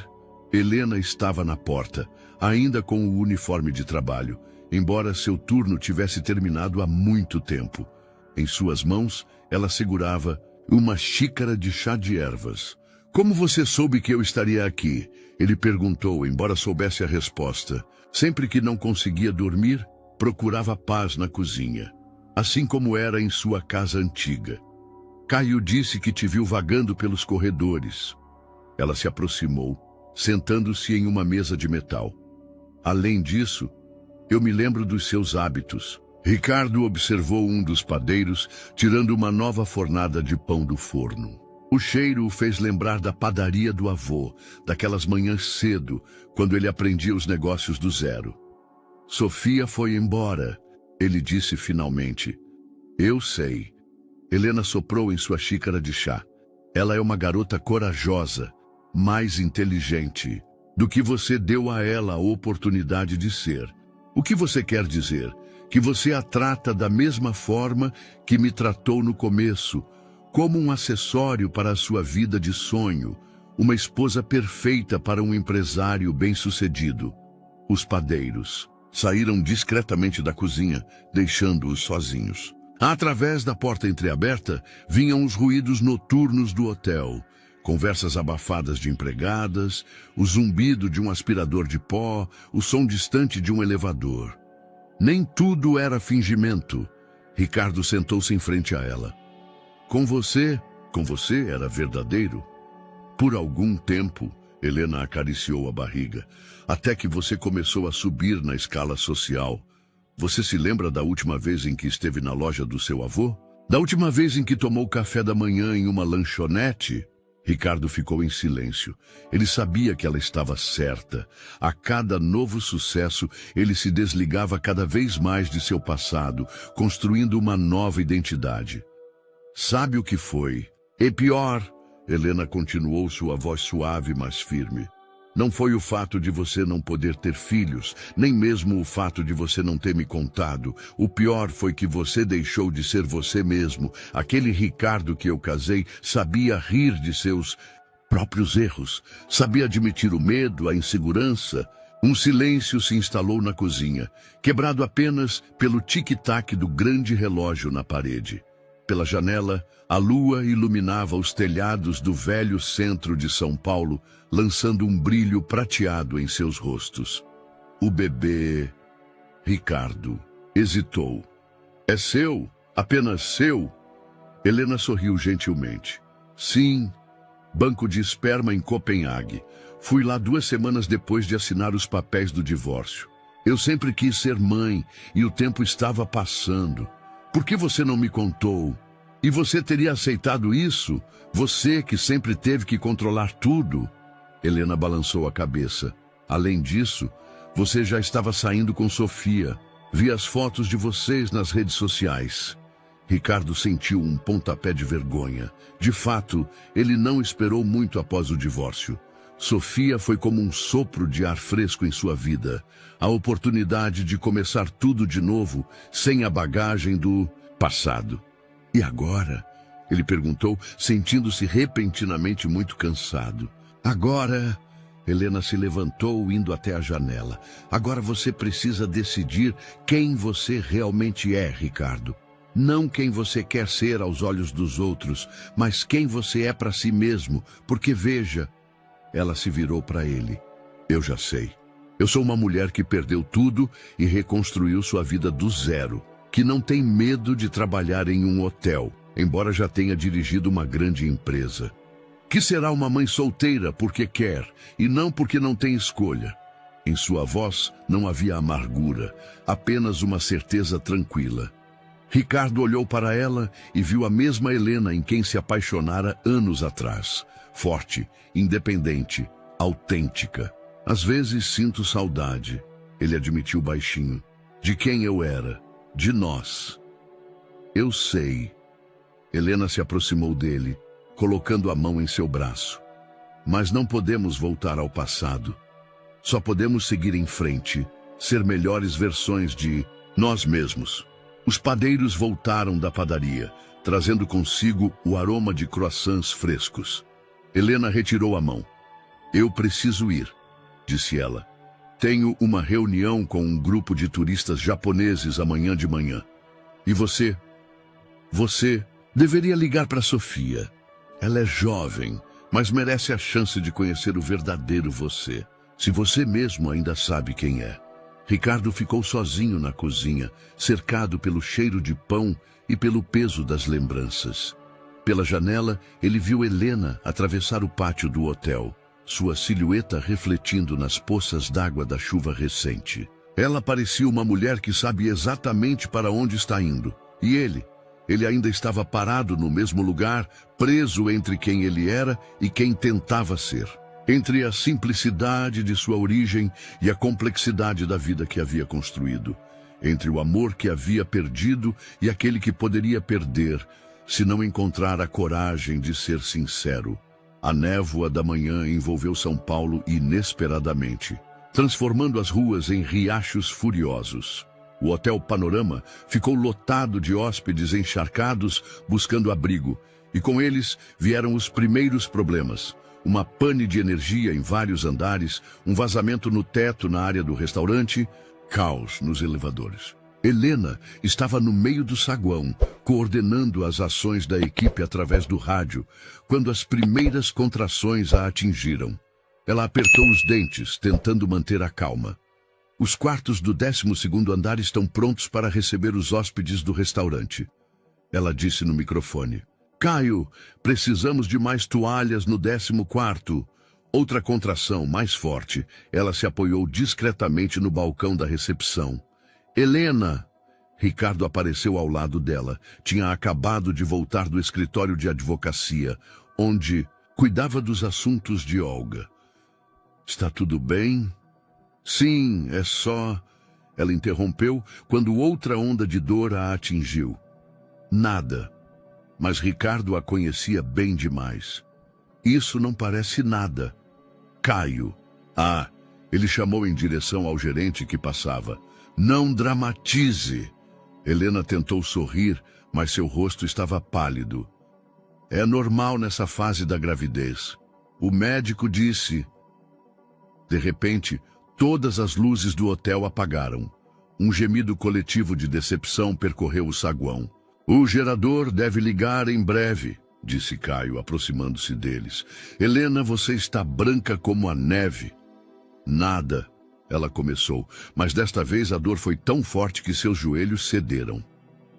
Helena estava na porta, ainda com o uniforme de trabalho, embora seu turno tivesse terminado há muito tempo. Em suas mãos, ela segurava uma xícara de chá de ervas. Como você soube que eu estaria aqui? Ele perguntou, embora soubesse a resposta. Sempre que não conseguia dormir, procurava paz na cozinha. Assim como era em sua casa antiga. Caio disse que te viu vagando pelos corredores. Ela se aproximou, sentando-se em uma mesa de metal. Além disso, eu me lembro dos seus hábitos. Ricardo observou um dos padeiros, tirando uma nova fornada de pão do forno. O cheiro o fez lembrar da padaria do avô, daquelas manhãs cedo, quando ele aprendia os negócios do zero. Sofia foi embora. Ele disse finalmente. Eu sei. Helena soprou em sua xícara de chá. Ela é uma garota corajosa, mais inteligente do que você deu a ela a oportunidade de ser. O que você quer dizer? Que você a trata da mesma forma que me tratou no começo, como um acessório para a sua vida de sonho, uma esposa perfeita para um empresário bem-sucedido. Os padeiros saíram discretamente da cozinha, deixando-os sozinhos. Através da porta entreaberta, vinham os ruídos noturnos do hotel, conversas abafadas de empregadas, o zumbido de um aspirador de pó, o som distante de um elevador. Nem tudo era fingimento. Ricardo sentou-se em frente a ela. Com você era verdadeiro. Por algum tempo, Helena acariciou a barriga, até que você começou a subir na escala social. Você se lembra da última vez em que esteve na loja do seu avô? Da última vez em que tomou café da manhã em uma lanchonete? Ricardo ficou em silêncio. Ele sabia que ela estava certa. A cada novo sucesso, ele se desligava cada vez mais de seu passado, construindo uma nova identidade. Sabe o que foi? E pior, Helena continuou, sua voz suave, mas firme. Não foi o fato de você não poder ter filhos, nem mesmo o fato de você não ter me contado. O pior foi que você deixou de ser você mesmo. Aquele Ricardo que eu casei sabia rir de seus próprios erros, sabia admitir o medo, a insegurança. Um silêncio se instalou na cozinha, quebrado apenas pelo tic-tac do grande relógio na parede. Pela janela, a lua iluminava os telhados do velho centro de São Paulo, lançando um brilho prateado em seus rostos. O bebê, Ricardo, hesitou. É seu? Apenas seu? Helena sorriu gentilmente. Sim, banco de esperma em Copenhague. Fui lá 2 semanas depois de assinar os papéis do divórcio. Eu sempre quis ser mãe e o tempo estava passando. Por que você não me contou? E você teria aceitado isso? Você que sempre teve que controlar tudo? Helena balançou a cabeça. Além disso, você já estava saindo com Sofia. Vi as fotos de vocês nas redes sociais. Ricardo sentiu um pontapé de vergonha. De fato, ele não esperou muito após o divórcio. Sofia foi como um sopro de ar fresco em sua vida. A oportunidade de começar tudo de novo, sem a bagagem do passado. E agora? Ele perguntou, sentindo-se repentinamente muito cansado. Agora... Helena se levantou, indo até a janela. Agora você precisa decidir quem você realmente é, Ricardo. Não quem você quer ser aos olhos dos outros, mas quem você é para si mesmo, porque veja... Ela se virou para ele. Eu já sei. Eu sou uma mulher que perdeu tudo e reconstruiu sua vida do zero, que não tem medo de trabalhar em um hotel, embora já tenha dirigido uma grande empresa. Que será uma mãe solteira porque quer e não porque não tem escolha. Em sua voz não havia amargura, apenas uma certeza tranquila. Ricardo olhou para ela e viu a mesma Helena em quem se apaixonara anos atrás. Forte, independente, autêntica. Às vezes sinto saudade, ele admitiu baixinho. De quem eu era, de nós. Eu sei. Helena se aproximou dele, colocando a mão em seu braço. Mas não podemos voltar ao passado. Só podemos seguir em frente, ser melhores versões de nós mesmos. Os padeiros voltaram da padaria, trazendo consigo o aroma de croissants frescos. Helena retirou a mão. Eu preciso ir, disse ela. Tenho uma reunião com um grupo de turistas japoneses amanhã de manhã. E você? Você deveria ligar para Sofia. Ela é jovem, mas merece a chance de conhecer o verdadeiro você. Se você mesmo ainda sabe quem é. Ricardo ficou sozinho na cozinha, cercado pelo cheiro de pão e pelo peso das lembranças. Pela janela, ele viu Helena atravessar o pátio do hotel, sua silhueta refletindo nas poças d'água da chuva recente. Ela parecia uma mulher que sabe exatamente para onde está indo. E ele ainda estava parado no mesmo lugar, preso entre quem ele era e quem tentava ser. Entre a simplicidade de sua origem e a complexidade da vida que havia construído. Entre o amor que havia perdido e aquele que poderia perder, se não encontrar a coragem de ser sincero. A névoa da manhã envolveu São Paulo inesperadamente, transformando as ruas em riachos furiosos. O Hotel Panorama ficou lotado de hóspedes encharcados buscando abrigo, e com eles vieram os primeiros problemas. Uma pane de energia em vários andares, um vazamento no teto na área do restaurante, caos nos elevadores. Helena estava no meio do saguão, coordenando as ações da equipe através do rádio, quando as primeiras contrações a atingiram. Ela apertou os dentes, tentando manter a calma. Os quartos do 12º andar estão prontos para receber os hóspedes do restaurante. Ela disse no microfone. Caio, precisamos de mais toalhas no 14º. Outra contração, mais forte. Ela se apoiou discretamente no balcão da recepção. Helena! Ricardo apareceu ao lado dela. Tinha acabado de voltar do escritório de advocacia, onde cuidava dos assuntos de Olga. Está tudo bem? Sim, é só... Ela interrompeu quando outra onda de dor a atingiu. Nada. Mas Ricardo a conhecia bem demais. Isso não parece nada. Caio. Ah, ele chamou em direção ao gerente que passava. Não dramatize. Helena tentou sorrir, mas seu rosto estava pálido. É normal nessa fase da gravidez. O médico disse. De repente, todas as luzes do hotel apagaram. Um gemido coletivo de decepção percorreu o saguão. O gerador deve ligar em breve, disse Caio, aproximando-se deles. Helena, você está branca como a neve. Nada, ela começou, mas desta vez a dor foi tão forte que seus joelhos cederam.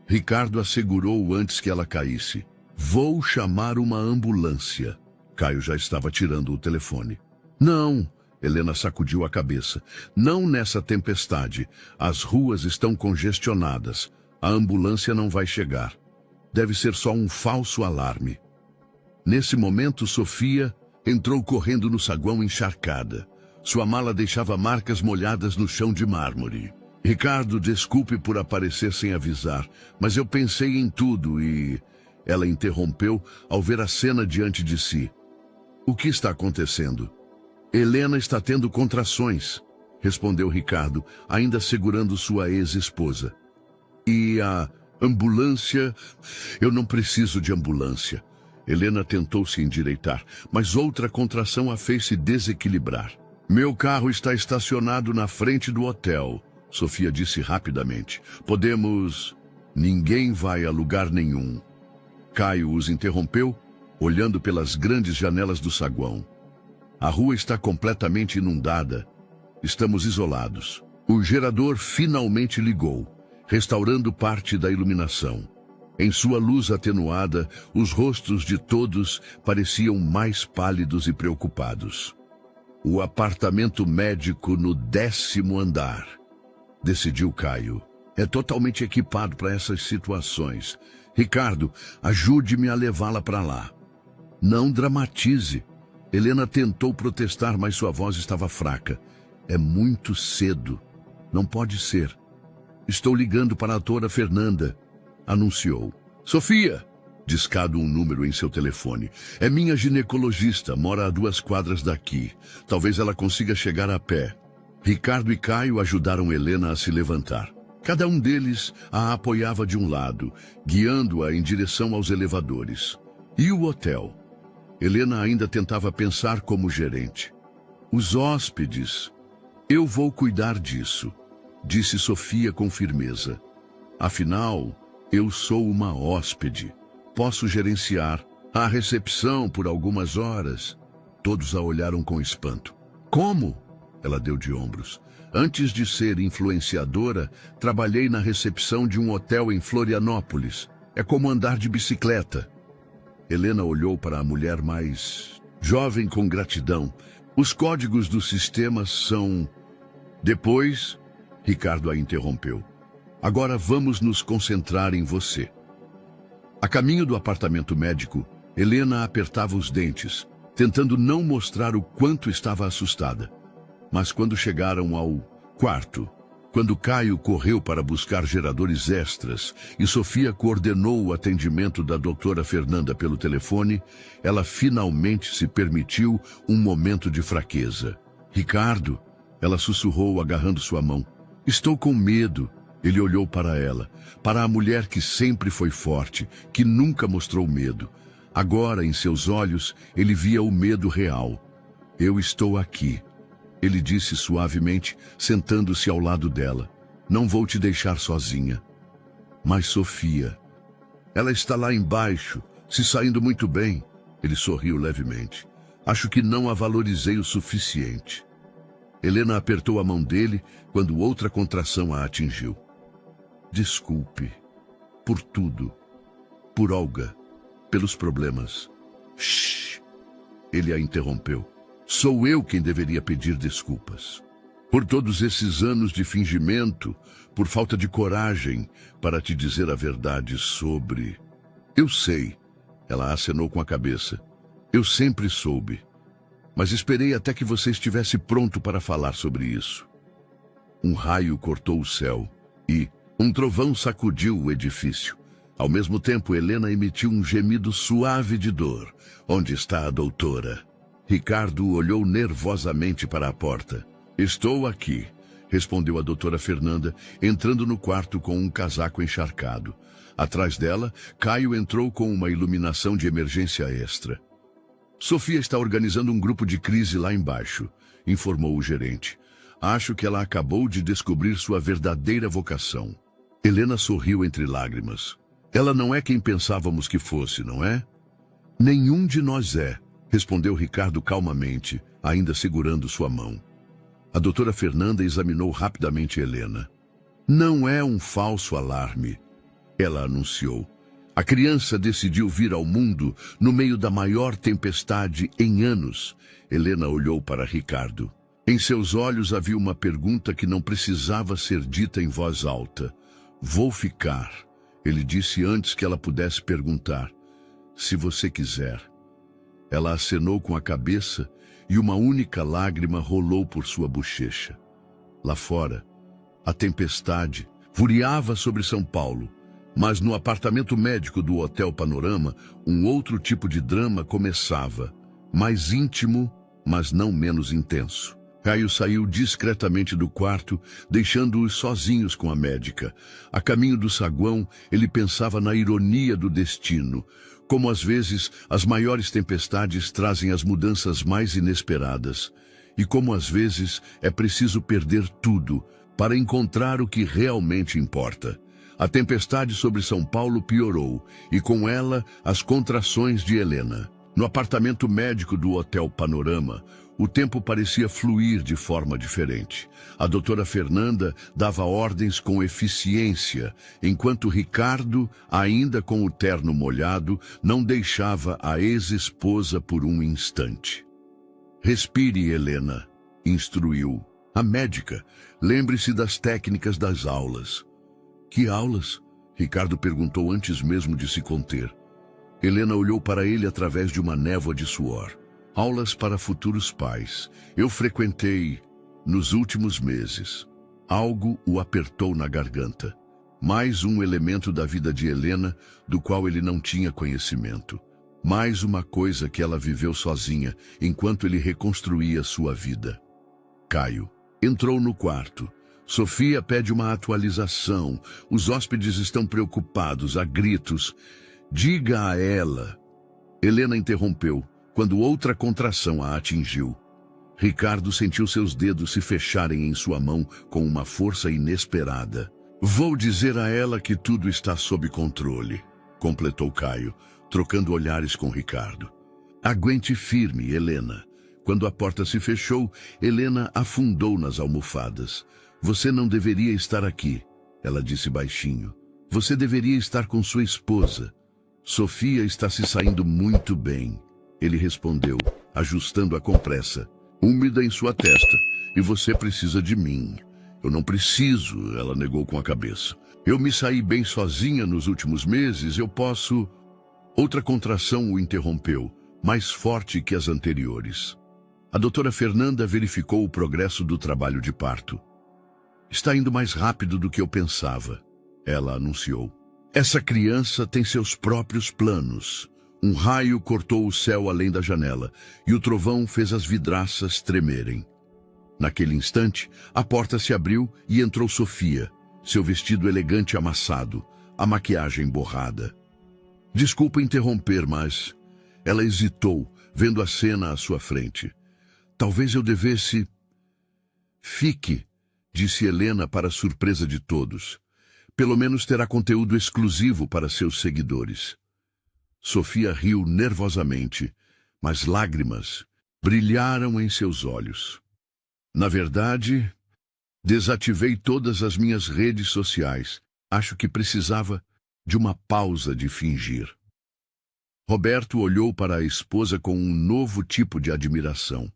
Ricardo a segurou antes que ela caísse. Vou chamar uma ambulância. Caio já estava tirando o telefone. Não, Helena sacudiu a cabeça. Não nessa tempestade. As ruas estão congestionadas. A ambulância não vai chegar. Deve ser só um falso alarme. Nesse momento, Sofia entrou correndo no saguão encharcada. Sua mala deixava marcas molhadas no chão de mármore. Ricardo, desculpe por aparecer sem avisar, mas eu pensei em tudo e... Ela interrompeu ao ver a cena diante de si. O que está acontecendo? Helena está tendo contrações, respondeu Ricardo, ainda segurando sua ex-esposa. E a ambulância? Eu não preciso de ambulância. Helena tentou se endireitar, mas outra contração a fez se desequilibrar. Meu carro está estacionado na frente do hotel, Sofia disse rapidamente. Podemos... Ninguém vai a lugar nenhum. Caio os interrompeu, olhando pelas grandes janelas do saguão. A rua está completamente inundada. Estamos isolados. O gerador finalmente ligou, restaurando parte da iluminação. Em sua luz atenuada, os rostos de todos pareciam mais pálidos e preocupados. O apartamento médico no 10º andar, decidiu Caio. É totalmente equipado para essas situações. Ricardo, ajude-me a levá-la para lá. Não dramatize. Helena tentou protestar, mas sua voz estava fraca. É muito cedo. Não pode ser. Estou ligando para a doutora Fernanda, anunciou. Sofia, discado um número em seu telefone. É minha ginecologista, mora a 2 quadras daqui. Talvez ela consiga chegar a pé. Ricardo e Caio ajudaram Helena a se levantar. Cada um deles a apoiava de um lado, guiando-a em direção aos elevadores. E o hotel? Helena ainda tentava pensar como gerente. Os hóspedes. Eu vou cuidar disso, disse Sofia com firmeza. Afinal, eu sou uma hóspede. Posso gerenciar a recepção por algumas horas. Todos a olharam com espanto. Como? Ela deu de ombros. Antes de ser influenciadora, trabalhei na recepção de um hotel em Florianópolis. É como andar de bicicleta. Helena olhou para a mulher mais jovem com gratidão. Os códigos do sistema são... Depois, Ricardo a interrompeu. Agora vamos nos concentrar em você. A caminho do apartamento médico, Helena apertava os dentes, tentando não mostrar o quanto estava assustada. Mas quando chegaram ao quarto, quando Caio correu para buscar geradores extras e Sofia coordenou o atendimento da doutora Fernanda pelo telefone, ela finalmente se permitiu um momento de fraqueza. Ricardo, ela sussurrou agarrando sua mão. Estou com medo. Ele olhou para ela, para a mulher que sempre foi forte, que nunca mostrou medo. Agora, em seus olhos, ele via o medo real. Eu estou aqui. Ele disse suavemente, sentando-se ao lado dela. Não vou te deixar sozinha. Mas Sofia, ela está lá embaixo, se saindo muito bem. Ele sorriu levemente. Acho que não a valorizei o suficiente. Helena apertou a mão dele quando outra contração a atingiu. Desculpe. Por tudo. Por Olga. Pelos problemas. Shhh! Ele a interrompeu. Sou eu quem deveria pedir desculpas. Por todos esses anos de fingimento, por falta de coragem para te dizer a verdade sobre... Eu sei, ela acenou com a cabeça. Eu sempre soube. Mas esperei até que você estivesse pronto para falar sobre isso. Um raio cortou o céu e um trovão sacudiu o edifício. Ao mesmo tempo, Helena emitiu um gemido suave de dor. Onde está a doutora? Ricardo olhou nervosamente para a porta. Estou aqui, respondeu a doutora Fernanda, entrando no quarto com um casaco encharcado. Atrás dela, Caio entrou com uma iluminação de emergência extra. Sofia está organizando um grupo de crise lá embaixo, informou o gerente. Acho que ela acabou de descobrir sua verdadeira vocação. Helena sorriu entre lágrimas. Ela não é quem pensávamos que fosse, não é? Nenhum de nós é, respondeu Ricardo calmamente, ainda segurando sua mão. A doutora Fernanda examinou rapidamente Helena. Não é um falso alarme, ela anunciou. A criança decidiu vir ao mundo no meio da maior tempestade em anos. Helena olhou para Ricardo. Em seus olhos havia uma pergunta que não precisava ser dita em voz alta. Vou ficar, ele disse antes que ela pudesse perguntar. Se você quiser. Ela acenou com a cabeça e uma única lágrima rolou por sua bochecha. Lá fora, a tempestade furiava sobre São Paulo, mas no apartamento médico do Hotel Panorama, um outro tipo de drama começava, mais íntimo, mas não menos intenso. Caio saiu discretamente do quarto, deixando-os sozinhos com a médica. A caminho do saguão, ele pensava na ironia do destino, como às vezes as maiores tempestades trazem as mudanças mais inesperadas, e como às vezes é preciso perder tudo para encontrar o que realmente importa. A tempestade sobre São Paulo piorou, e com ela as contrações de Helena. No apartamento médico do Hotel Panorama, o tempo parecia fluir de forma diferente. A doutora Fernanda dava ordens com eficiência, enquanto Ricardo, ainda com o terno molhado, não deixava a ex-esposa por um instante. Respire, Helena, instruiu. A médica, lembre-se das técnicas das aulas. Que aulas? Ricardo perguntou antes mesmo de se conter. Helena olhou para ele através de uma névoa de suor. Aulas para futuros pais. Eu frequentei nos últimos meses. Algo o apertou na garganta. Mais um elemento da vida de Helena, do qual ele não tinha conhecimento. Mais uma coisa que ela viveu sozinha, enquanto ele reconstruía sua vida. Caio entrou no quarto. Sofia pede uma atualização. Os hóspedes estão preocupados, a gritos. Diga a ela. Helena interrompeu, quando outra contração a atingiu. Ricardo sentiu seus dedos se fecharem em sua mão com uma força inesperada. Vou dizer a ela que tudo está sob controle, completou Caio, trocando olhares com Ricardo. Aguente firme, Helena. Quando a porta se fechou, Helena afundou nas almofadas. Você não deveria estar aqui, ela disse baixinho. Você deveria estar com sua esposa. Sofia está se saindo muito bem. Ele respondeu, ajustando a compressa, úmida em sua testa, e você precisa de mim. Eu não preciso, ela negou com a cabeça. Eu me saí bem sozinha nos últimos meses, eu posso... Outra contração o interrompeu, mais forte que as anteriores. A doutora Fernanda verificou o progresso do trabalho de parto. Está indo mais rápido do que eu pensava, ela anunciou. Essa criança tem seus próprios planos. Um raio cortou o céu além da janela, e o trovão fez as vidraças tremerem. Naquele instante, a porta se abriu e entrou Sofia, seu vestido elegante amassado, a maquiagem borrada. Desculpa interromper, mas... Ela hesitou, vendo a cena à sua frente. Talvez eu devesse... Fique, disse Helena para a surpresa de todos. Pelo menos terá conteúdo exclusivo para seus seguidores. Sofia riu nervosamente, mas lágrimas brilharam em seus olhos. Na verdade, desativei todas as minhas redes sociais. Acho que precisava de uma pausa de fingir. Roberto olhou para a esposa com um novo tipo de admiração.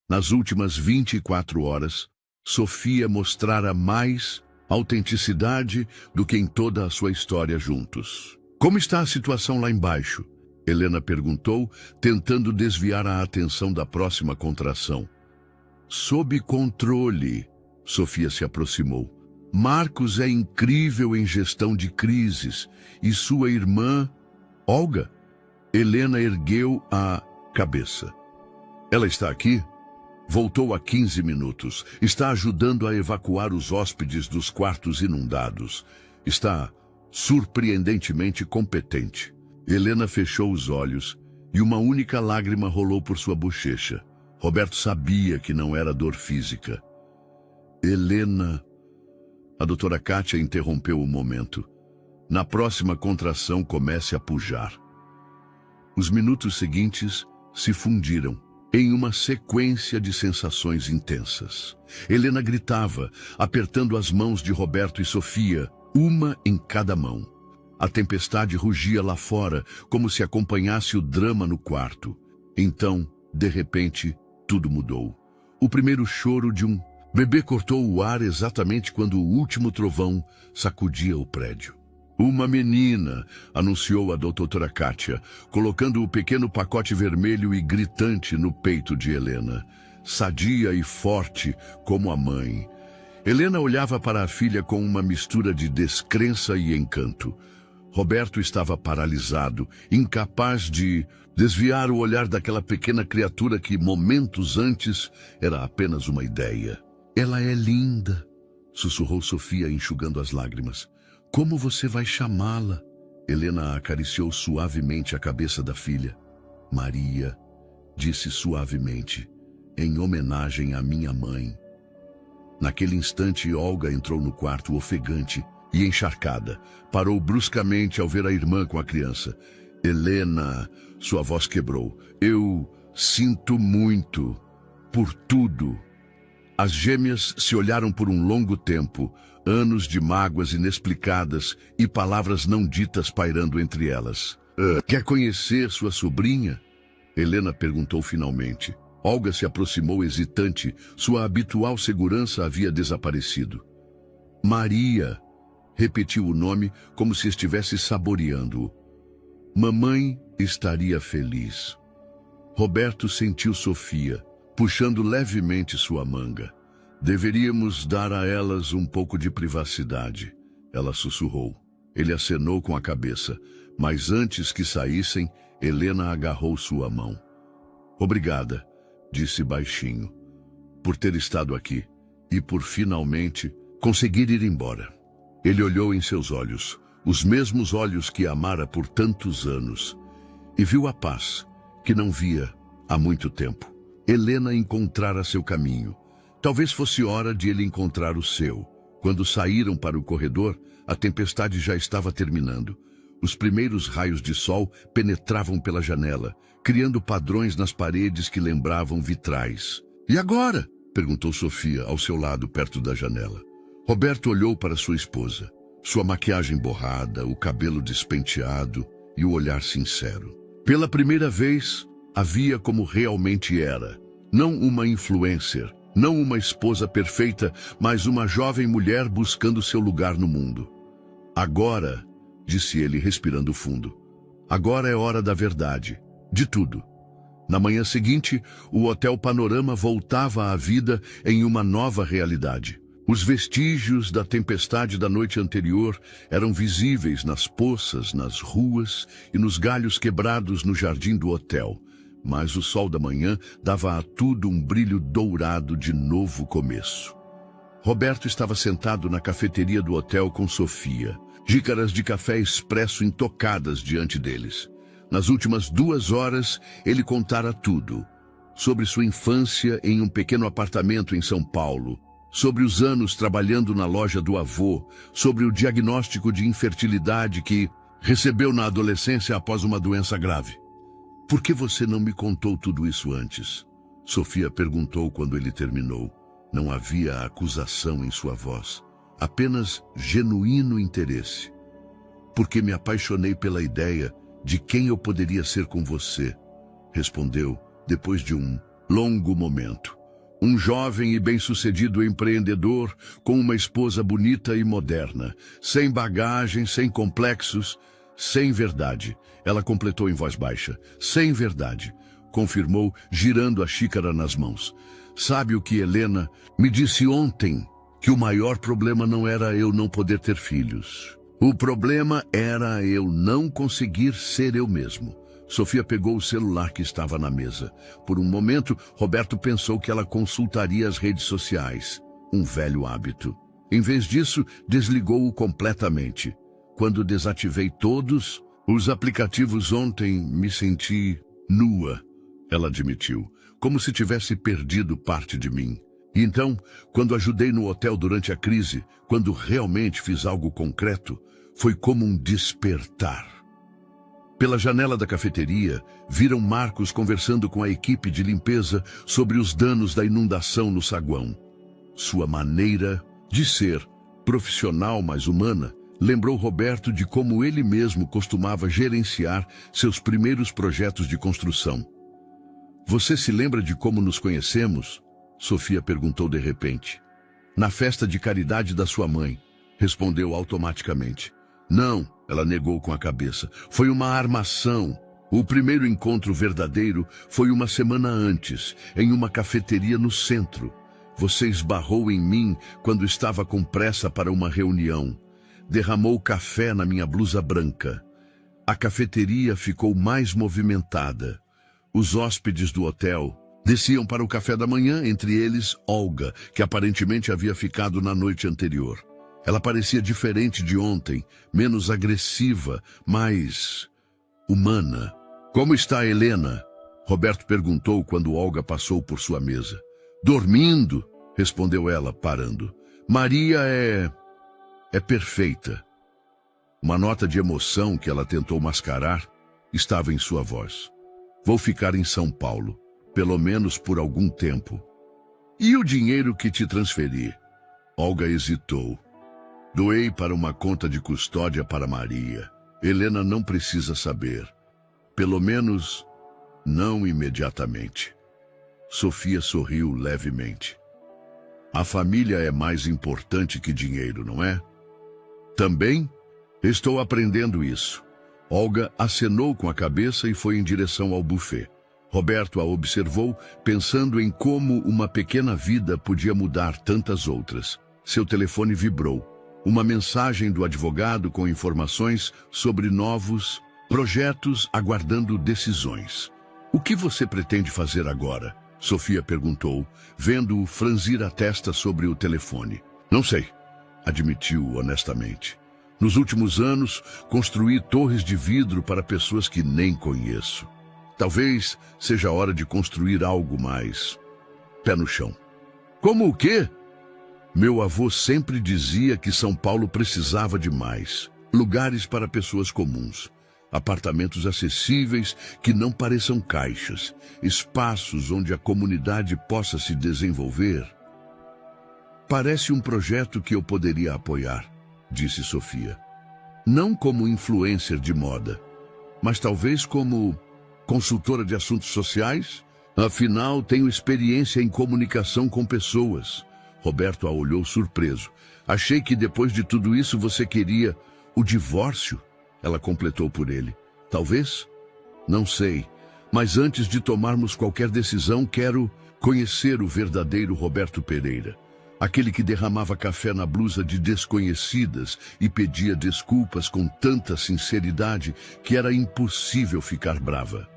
Nas últimas 24 horas, Sofia mostrara mais autenticidade do que em toda a sua história juntos. Como está a situação lá embaixo? Helena perguntou, tentando desviar a atenção da próxima contração. Sob controle, Sofia se aproximou. Marcos é incrível em gestão de crises. E sua irmã, Olga? Helena ergueu a cabeça. Ela está aqui? Voltou há 15 minutos. Está ajudando a evacuar os hóspedes dos quartos inundados. Está surpreendentemente competente. Helena fechou os olhos e uma única lágrima rolou por sua bochecha. Roberto sabia que não era dor física. Helena... A doutora Kátia interrompeu o momento. Na próxima contração comece a pujar. Os minutos seguintes se fundiram em uma sequência de sensações intensas. Helena gritava, apertando as mãos de Roberto e Sofia, uma em cada mão. A tempestade rugia lá fora, como se acompanhasse o drama no quarto. Então, de repente, tudo mudou. O primeiro choro de um bebê cortou o ar exatamente quando o último trovão sacudia o prédio. Uma menina, anunciou a doutora Kátia, colocando o pequeno pacote vermelho e gritante no peito de Helena, sadia e forte como a mãe. Helena olhava para a filha com uma mistura de descrença e encanto. Roberto estava paralisado, incapaz de desviar o olhar daquela pequena criatura que, momentos antes, era apenas uma ideia. Ela é linda, sussurrou Sofia, enxugando as lágrimas. Como você vai chamá-la? Helena acariciou suavemente a cabeça da filha. Maria, disse suavemente, em homenagem à minha mãe. Naquele instante, Olga entrou no quarto ofegante e encharcada. Parou bruscamente ao ver a irmã com a criança. Helena, sua voz quebrou. Eu sinto muito por tudo. As gêmeas se olharam por um longo tempo, anos de mágoas inexplicadas e palavras não ditas pairando entre elas. Quer conhecer sua sobrinha? Helena perguntou finalmente. Olga se aproximou hesitante, sua habitual segurança havia desaparecido. Maria, repetiu o nome como se estivesse saboreando-o. Mamãe estaria feliz. Roberto sentiu Sofia, puxando levemente sua manga. Deveríamos dar a elas um pouco de privacidade, ela sussurrou. Ele acenou com a cabeça, mas antes que saíssem, Helena agarrou sua mão. Obrigada, disse baixinho, por ter estado aqui e por finalmente conseguir ir embora. Ele olhou em seus olhos, os mesmos olhos que amara por tantos anos, e viu a paz que não via há muito tempo. Helena encontrara seu caminho. Talvez fosse hora de ele encontrar o seu. Quando saíram para o corredor, a tempestade já estava terminando. Os primeiros raios de sol penetravam pela janela, criando padrões nas paredes que lembravam vitrais. E agora? Perguntou Sofia, ao seu lado, perto da janela. Roberto olhou para sua esposa. Sua maquiagem borrada, o cabelo despenteado e o olhar sincero. Pela primeira vez, a via como realmente era. Não uma influencer, não uma esposa perfeita, mas uma jovem mulher buscando seu lugar no mundo. Agora, disse ele respirando fundo, agora é hora da verdade, de tudo. Na manhã seguinte, o Hotel Panorama voltava à vida em uma nova realidade. Os vestígios da tempestade da noite anterior eram visíveis nas poças, nas ruas e nos galhos quebrados no jardim do hotel. Mas o sol da manhã dava a tudo um brilho dourado de novo começo. Roberto estava sentado na cafeteria do hotel com Sofia, xícaras de café expresso intocadas diante deles. Nas últimas 2 horas, ele contara tudo. Sobre sua infância em um pequeno apartamento em São Paulo, sobre os anos trabalhando na loja do avô, sobre o diagnóstico de infertilidade que recebeu na adolescência após uma doença grave. Por que você não me contou tudo isso antes? Sofia perguntou quando ele terminou. Não havia acusação em sua voz, apenas genuíno interesse. Porque me apaixonei pela ideia de quem eu poderia ser com você, respondeu depois de um longo momento. Um jovem e bem-sucedido empreendedor com uma esposa bonita e moderna, sem bagagem, sem complexos, sem verdade. Ela completou em voz baixa. Sem verdade, confirmou, girando a xícara nas mãos. Sabe o que Helena me disse ontem? Que o maior problema não era eu não poder ter filhos. O problema era eu não conseguir ser eu mesmo. Sofia pegou o celular que estava na mesa. Por um momento, Roberto pensou que ela consultaria as redes sociais. Um velho hábito. Em vez disso, desligou-o completamente. Quando desativei todos os aplicativos ontem, me senti nua, ela admitiu, como se tivesse perdido parte de mim. E então, quando ajudei no hotel durante a crise, quando realmente fiz algo concreto, foi como um despertar. Pela janela da cafeteria, viram Marcos conversando com a equipe de limpeza sobre os danos da inundação no saguão. Sua maneira de ser, profissional mas humana, lembrou Roberto de como ele mesmo costumava gerenciar seus primeiros projetos de construção. Você se lembra de como nos conhecemos? Sofia perguntou de repente. Na festa de caridade da sua mãe, respondeu automaticamente. Não, ela negou com a cabeça. Foi uma armação. O primeiro encontro verdadeiro foi uma semana antes, em uma cafeteria no centro. Você esbarrou em mim quando estava com pressa para uma reunião. Derramou café na minha blusa branca. A cafeteria ficou mais movimentada. Os hóspedes do hotel desciam para o café da manhã, entre eles Olga, que aparentemente havia ficado na noite anterior. Ela parecia diferente de ontem, menos agressiva, mais humana. Como está Helena? Roberto perguntou quando Olga passou por sua mesa. Dormindo, respondeu ela, parando. Maria é perfeita. Uma nota de emoção que ela tentou mascarar estava em sua voz. Vou ficar em São Paulo, pelo menos por algum tempo. E o dinheiro que te transferi? Olga hesitou. Doei para uma conta de custódia para Maria. Helena não precisa saber. Pelo menos, não imediatamente. Sofia sorriu levemente. A família é mais importante que dinheiro, não é? Também estou aprendendo isso. Olga acenou com a cabeça e foi em direção ao buffet. Roberto a observou, pensando em como uma pequena vida podia mudar tantas outras. Seu telefone vibrou. Uma mensagem do advogado com informações sobre novos projetos aguardando decisões. O que você pretende fazer agora? Sofia perguntou, vendo-o franzir a testa sobre o telefone. Não sei, admitiu honestamente. Nos últimos anos, construí torres de vidro para pessoas que nem conheço. Talvez seja hora de construir algo mais pé no chão. Como o quê? Meu avô sempre dizia que São Paulo precisava de mais lugares para pessoas comuns. Apartamentos acessíveis que não pareçam caixas. Espaços onde a comunidade possa se desenvolver. Parece um projeto que eu poderia apoiar, disse Sofia. Não como influencer de moda, mas talvez como consultora de assuntos sociais. Afinal, tenho experiência em comunicação com pessoas. Roberto a olhou surpreso. Achei que depois de tudo isso você queria o divórcio? Ela completou por ele. Talvez? Não sei. Mas antes de tomarmos qualquer decisão, quero conhecer o verdadeiro Roberto Pereira. Aquele que derramava café na blusa de desconhecidas e pedia desculpas com tanta sinceridade que era impossível ficar brava.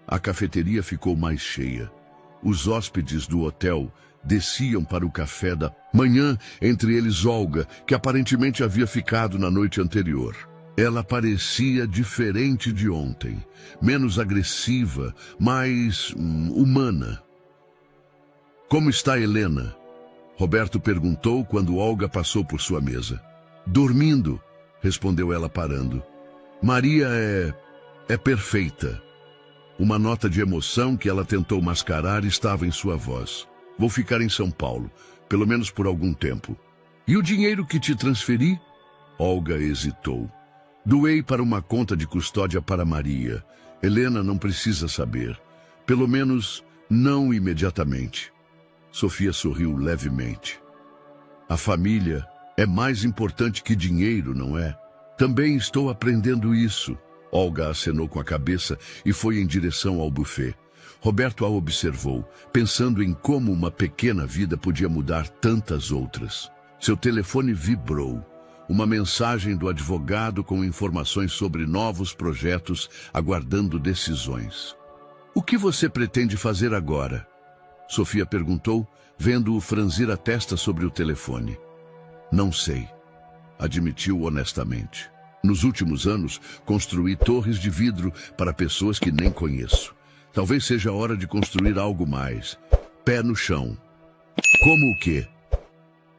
A cafeteria ficou mais cheia. Os hóspedes do hotel desciam para o café da manhã, entre eles Olga, que aparentemente havia ficado na noite anterior. Ela parecia diferente de ontem, menos agressiva, mais humana. Como está Helena? Roberto perguntou quando Olga passou por sua mesa. Dormindo, respondeu ela parando. Maria é perfeita. Uma nota de emoção que ela tentou mascarar estava em sua voz. Vou ficar em São Paulo, pelo menos por algum tempo. E o dinheiro que te transferi? Olga hesitou. Doei para uma conta de custódia para Maria. Helena não precisa saber. Pelo menos, não imediatamente. Sofia sorriu levemente. A família é mais importante que dinheiro, não é? Também estou aprendendo isso. Olga acenou com a cabeça e foi em direção ao buffet. Roberto a observou, pensando em como uma pequena vida podia mudar tantas outras. Seu telefone vibrou. Uma mensagem do advogado com informações sobre novos projetos, aguardando decisões. O que você pretende fazer agora? Sofia perguntou, vendo-o franzir a testa sobre o telefone. Não sei, admitiu honestamente. Nos últimos anos, construí torres de vidro para pessoas que nem conheço. Talvez seja a hora de construir algo mais. Pé no chão. Como o quê?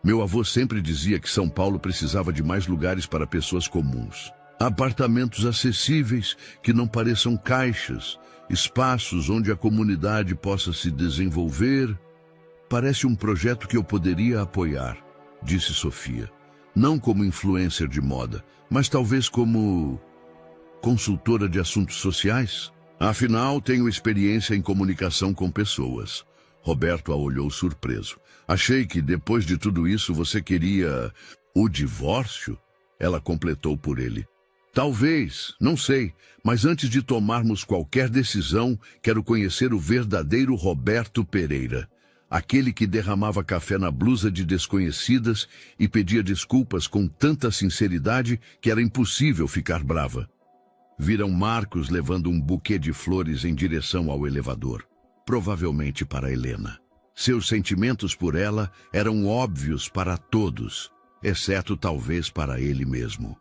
Meu avô sempre dizia que São Paulo precisava de mais lugares para pessoas comuns. Apartamentos acessíveis, que não pareçam caixas, espaços onde a comunidade possa se desenvolver. Parece um projeto que eu poderia apoiar, disse Sofia. Não como influencer de moda, mas talvez como consultora de assuntos sociais. Afinal, tenho experiência em comunicação com pessoas. Roberto a olhou surpreso. Achei que, depois de tudo isso, você queria o divórcio? Ela completou por ele. Talvez, não sei, mas antes de tomarmos qualquer decisão, quero conhecer o verdadeiro Roberto Pereira. Aquele que derramava café na blusa de desconhecidas e pedia desculpas com tanta sinceridade que era impossível ficar brava. Viram Marcos levando um buquê de flores em direção ao elevador, provavelmente para Helena. Seus sentimentos por ela eram óbvios para todos, exceto talvez para ele mesmo.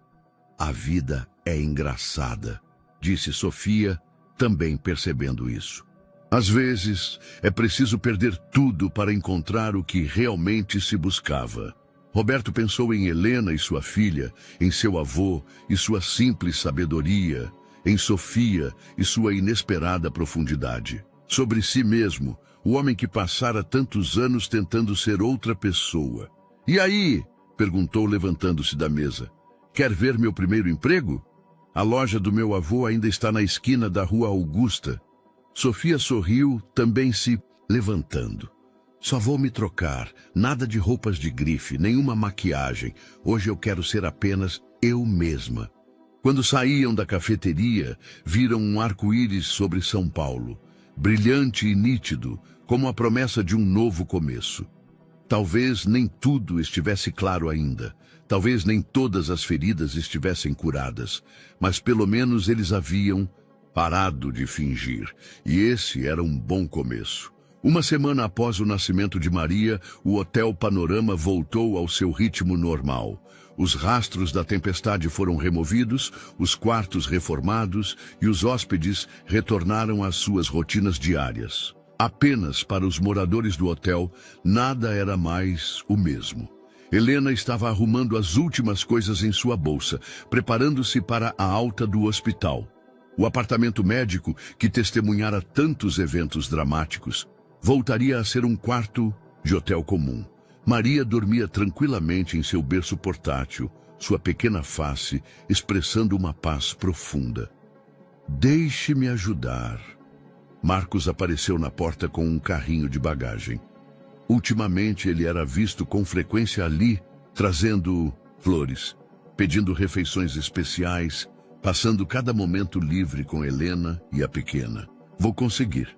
A vida é engraçada, disse Sofia, também percebendo isso. Às vezes, é preciso perder tudo para encontrar o que realmente se buscava. Roberto pensou em Helena e sua filha, em seu avô e sua simples sabedoria, em Sofia e sua inesperada profundidade. Sobre si mesmo, o homem que passara tantos anos tentando ser outra pessoa. E aí? Perguntou levantando-se da mesa. Quer ver meu primeiro emprego? A loja do meu avô ainda está na esquina da Rua Augusta. Sofia sorriu, também se levantando. Só vou me trocar, nada de roupas de grife, nenhuma maquiagem. Hoje eu quero ser apenas eu mesma. Quando saíam da cafeteria, viram um arco-íris sobre São Paulo, brilhante e nítido, como a promessa de um novo começo. Talvez nem tudo estivesse claro ainda, talvez nem todas as feridas estivessem curadas, mas pelo menos eles haviam parado de fingir, e esse era um bom começo. Uma semana após o nascimento de Maria, o Hotel Panorama voltou ao seu ritmo normal. Os rastros da tempestade foram removidos, os quartos reformados e os hóspedes retornaram às suas rotinas diárias. Apenas para os moradores do hotel, nada era mais o mesmo. Helena estava arrumando as últimas coisas em sua bolsa, preparando-se para a alta do hospital. O apartamento médico, que testemunhara tantos eventos dramáticos, voltaria a ser um quarto de hotel comum. Maria dormia tranquilamente em seu berço portátil, sua pequena face expressando uma paz profunda. Deixe-me ajudar. Marcos apareceu na porta com um carrinho de bagagem. Ultimamente ele era visto com frequência ali, trazendo flores, pedindo refeições especiais, passando cada momento livre com Helena e a pequena. Vou conseguir.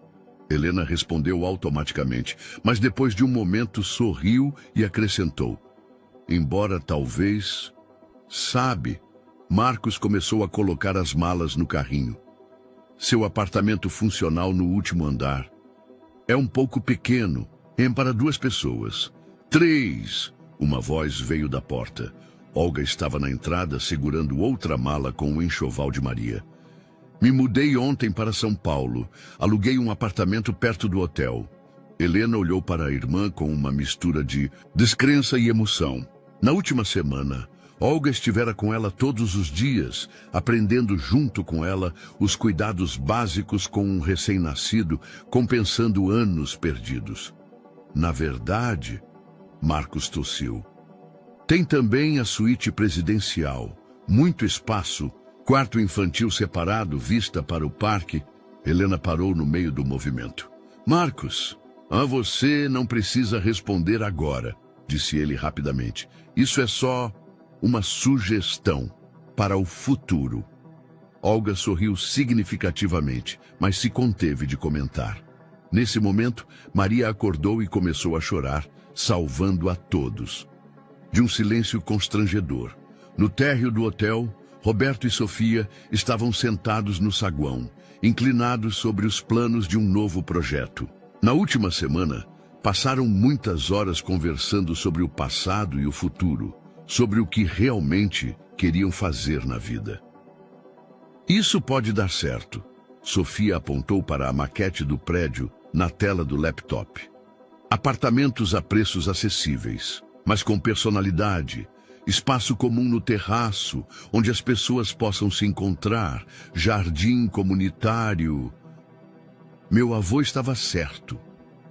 Helena respondeu automaticamente, mas depois de um momento sorriu e acrescentou. Embora talvez... Sabe, Marcos começou a colocar as malas no carrinho. Seu apartamento funcional no último andar. É um pouco pequeno, é para 2 pessoas. 3! Uma voz veio da porta. Olga estava na entrada segurando outra mala com o enxoval de Maria. Me mudei ontem para São Paulo. Aluguei um apartamento perto do hotel. Helena olhou para a irmã com uma mistura de descrença e emoção. Na última semana, Olga estivera com ela todos os dias, aprendendo junto com ela os cuidados básicos com um recém-nascido, compensando anos perdidos. Na verdade, Marcos tossiu. Tem também a suíte presidencial, muito espaço, quarto infantil separado, vista para o parque. Helena parou no meio do movimento. Marcos, você não precisa responder agora, disse ele rapidamente. Isso é só uma sugestão para o futuro. Olga sorriu significativamente, mas se conteve de comentar. Nesse momento, Maria acordou e começou a chorar, salvando a todos. De um silêncio constrangedor, No térreo do hotel, Roberto e Sofia estavam sentados no saguão, inclinados sobre os planos de um novo projeto. Na última semana, passaram muitas horas conversando sobre o passado e o futuro, sobre o que realmente queriam fazer na vida. Isso pode dar certo. Sofia apontou para a maquete do prédio na tela do laptop. Apartamentos a preços acessíveis, mas com personalidade, espaço comum no terraço, onde as pessoas possam se encontrar, jardim comunitário. Meu avô estava certo.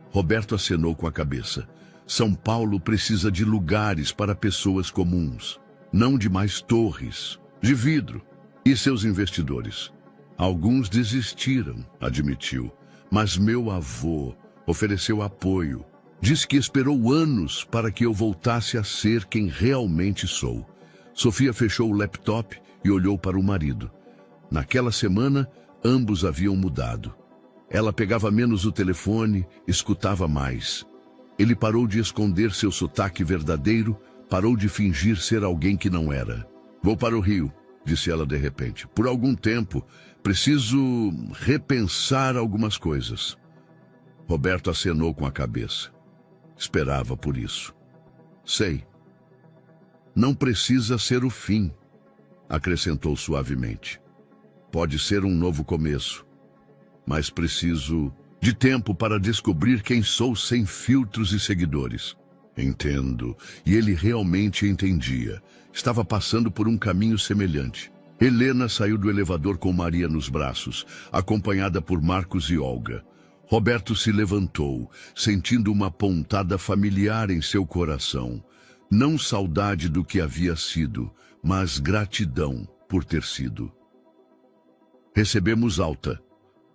Roberto acenou com a cabeça. São Paulo precisa de lugares para pessoas comuns, não de mais torres, de vidro. E seus investidores? Alguns desistiram, admitiu, mas meu avô ofereceu apoio. Disse que esperou anos para que eu voltasse a ser quem realmente sou. Sofia fechou o laptop e olhou para o marido. Naquela semana, ambos haviam mudado. Ela pegava menos o telefone, escutava mais. Ele parou de esconder seu sotaque verdadeiro, parou de fingir ser alguém que não era. Vou para o Rio, disse ela de repente. Por algum tempo, preciso repensar algumas coisas. Roberto acenou com a cabeça. Esperava por isso. Sei. Não precisa ser o fim, acrescentou suavemente. Pode ser um novo começo, mas preciso de tempo para descobrir quem sou sem filtros e seguidores. Entendo. E ele realmente entendia. Estava passando por um caminho semelhante. Helena saiu do elevador com Maria nos braços, acompanhada por Marcos e Olga. Roberto se levantou, sentindo uma pontada familiar em seu coração. Não saudade do que havia sido, mas gratidão por ter sido. Recebemos alta,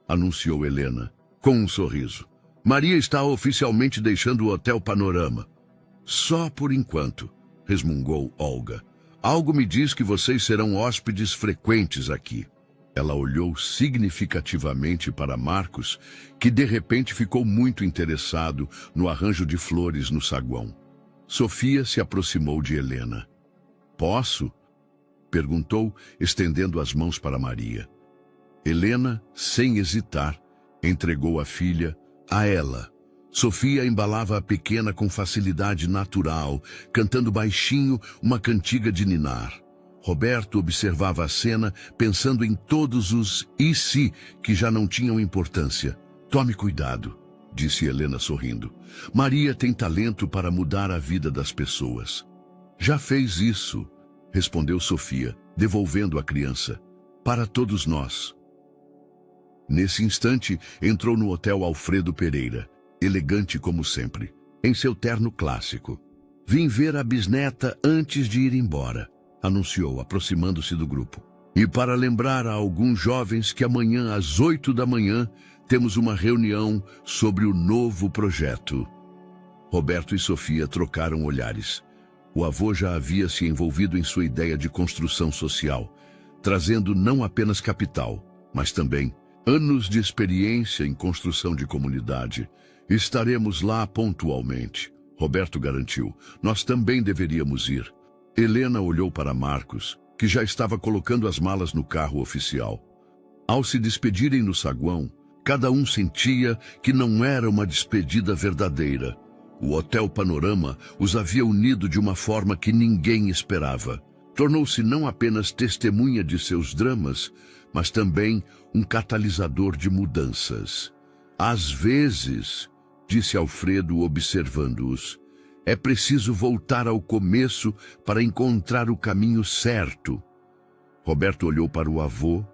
anunciou Helena, com um sorriso. Maria está oficialmente deixando o Hotel Panorama. Só por enquanto, resmungou Olga. Algo me diz que vocês serão hóspedes frequentes aqui. Ela olhou significativamente para Marcos, que de repente ficou muito interessado no arranjo de flores no saguão. Sofia se aproximou de Helena. Posso? Perguntou, estendendo as mãos para Maria. Helena, sem hesitar, entregou a filha a ela. Sofia embalava a pequena com facilidade natural, cantando baixinho uma cantiga de ninar. Roberto observava a cena, pensando em todos os "e se" que já não tinham importância. Tome cuidado, disse Helena sorrindo. Maria tem talento para mudar a vida das pessoas. Já fez isso, respondeu Sofia, devolvendo a criança. Para todos nós. Nesse instante, entrou no hotel Alfredo Pereira, elegante como sempre, em seu terno clássico. Vim ver a bisneta antes de ir embora, anunciou, aproximando-se do grupo. E para lembrar a alguns jovens que amanhã às 8 da manhã temos uma reunião sobre o novo projeto. Roberto e Sofia trocaram olhares. O avô já havia se envolvido em sua ideia de construção social, trazendo não apenas capital, mas também anos de experiência em construção de comunidade. Estaremos lá pontualmente, Roberto garantiu. Nós também deveríamos ir. Helena olhou para Marcos, que já estava colocando as malas no carro oficial. Ao se despedirem no saguão, cada um sentia que não era uma despedida verdadeira. O Hotel Panorama os havia unido de uma forma que ninguém esperava. Tornou-se não apenas testemunha de seus dramas, mas também um catalisador de mudanças. Às vezes, disse Alfredo observando-os, é preciso voltar ao começo para encontrar o caminho certo. Roberto olhou para o avô,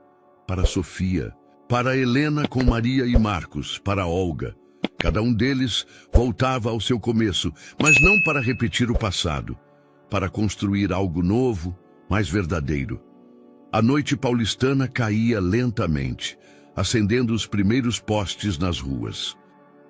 para Sofia, para Helena com Maria e Marcos, para Olga. Cada um deles voltava ao seu começo, mas não para repetir o passado, para construir algo novo, mais verdadeiro. A noite paulistana caía lentamente, acendendo os primeiros postes nas ruas.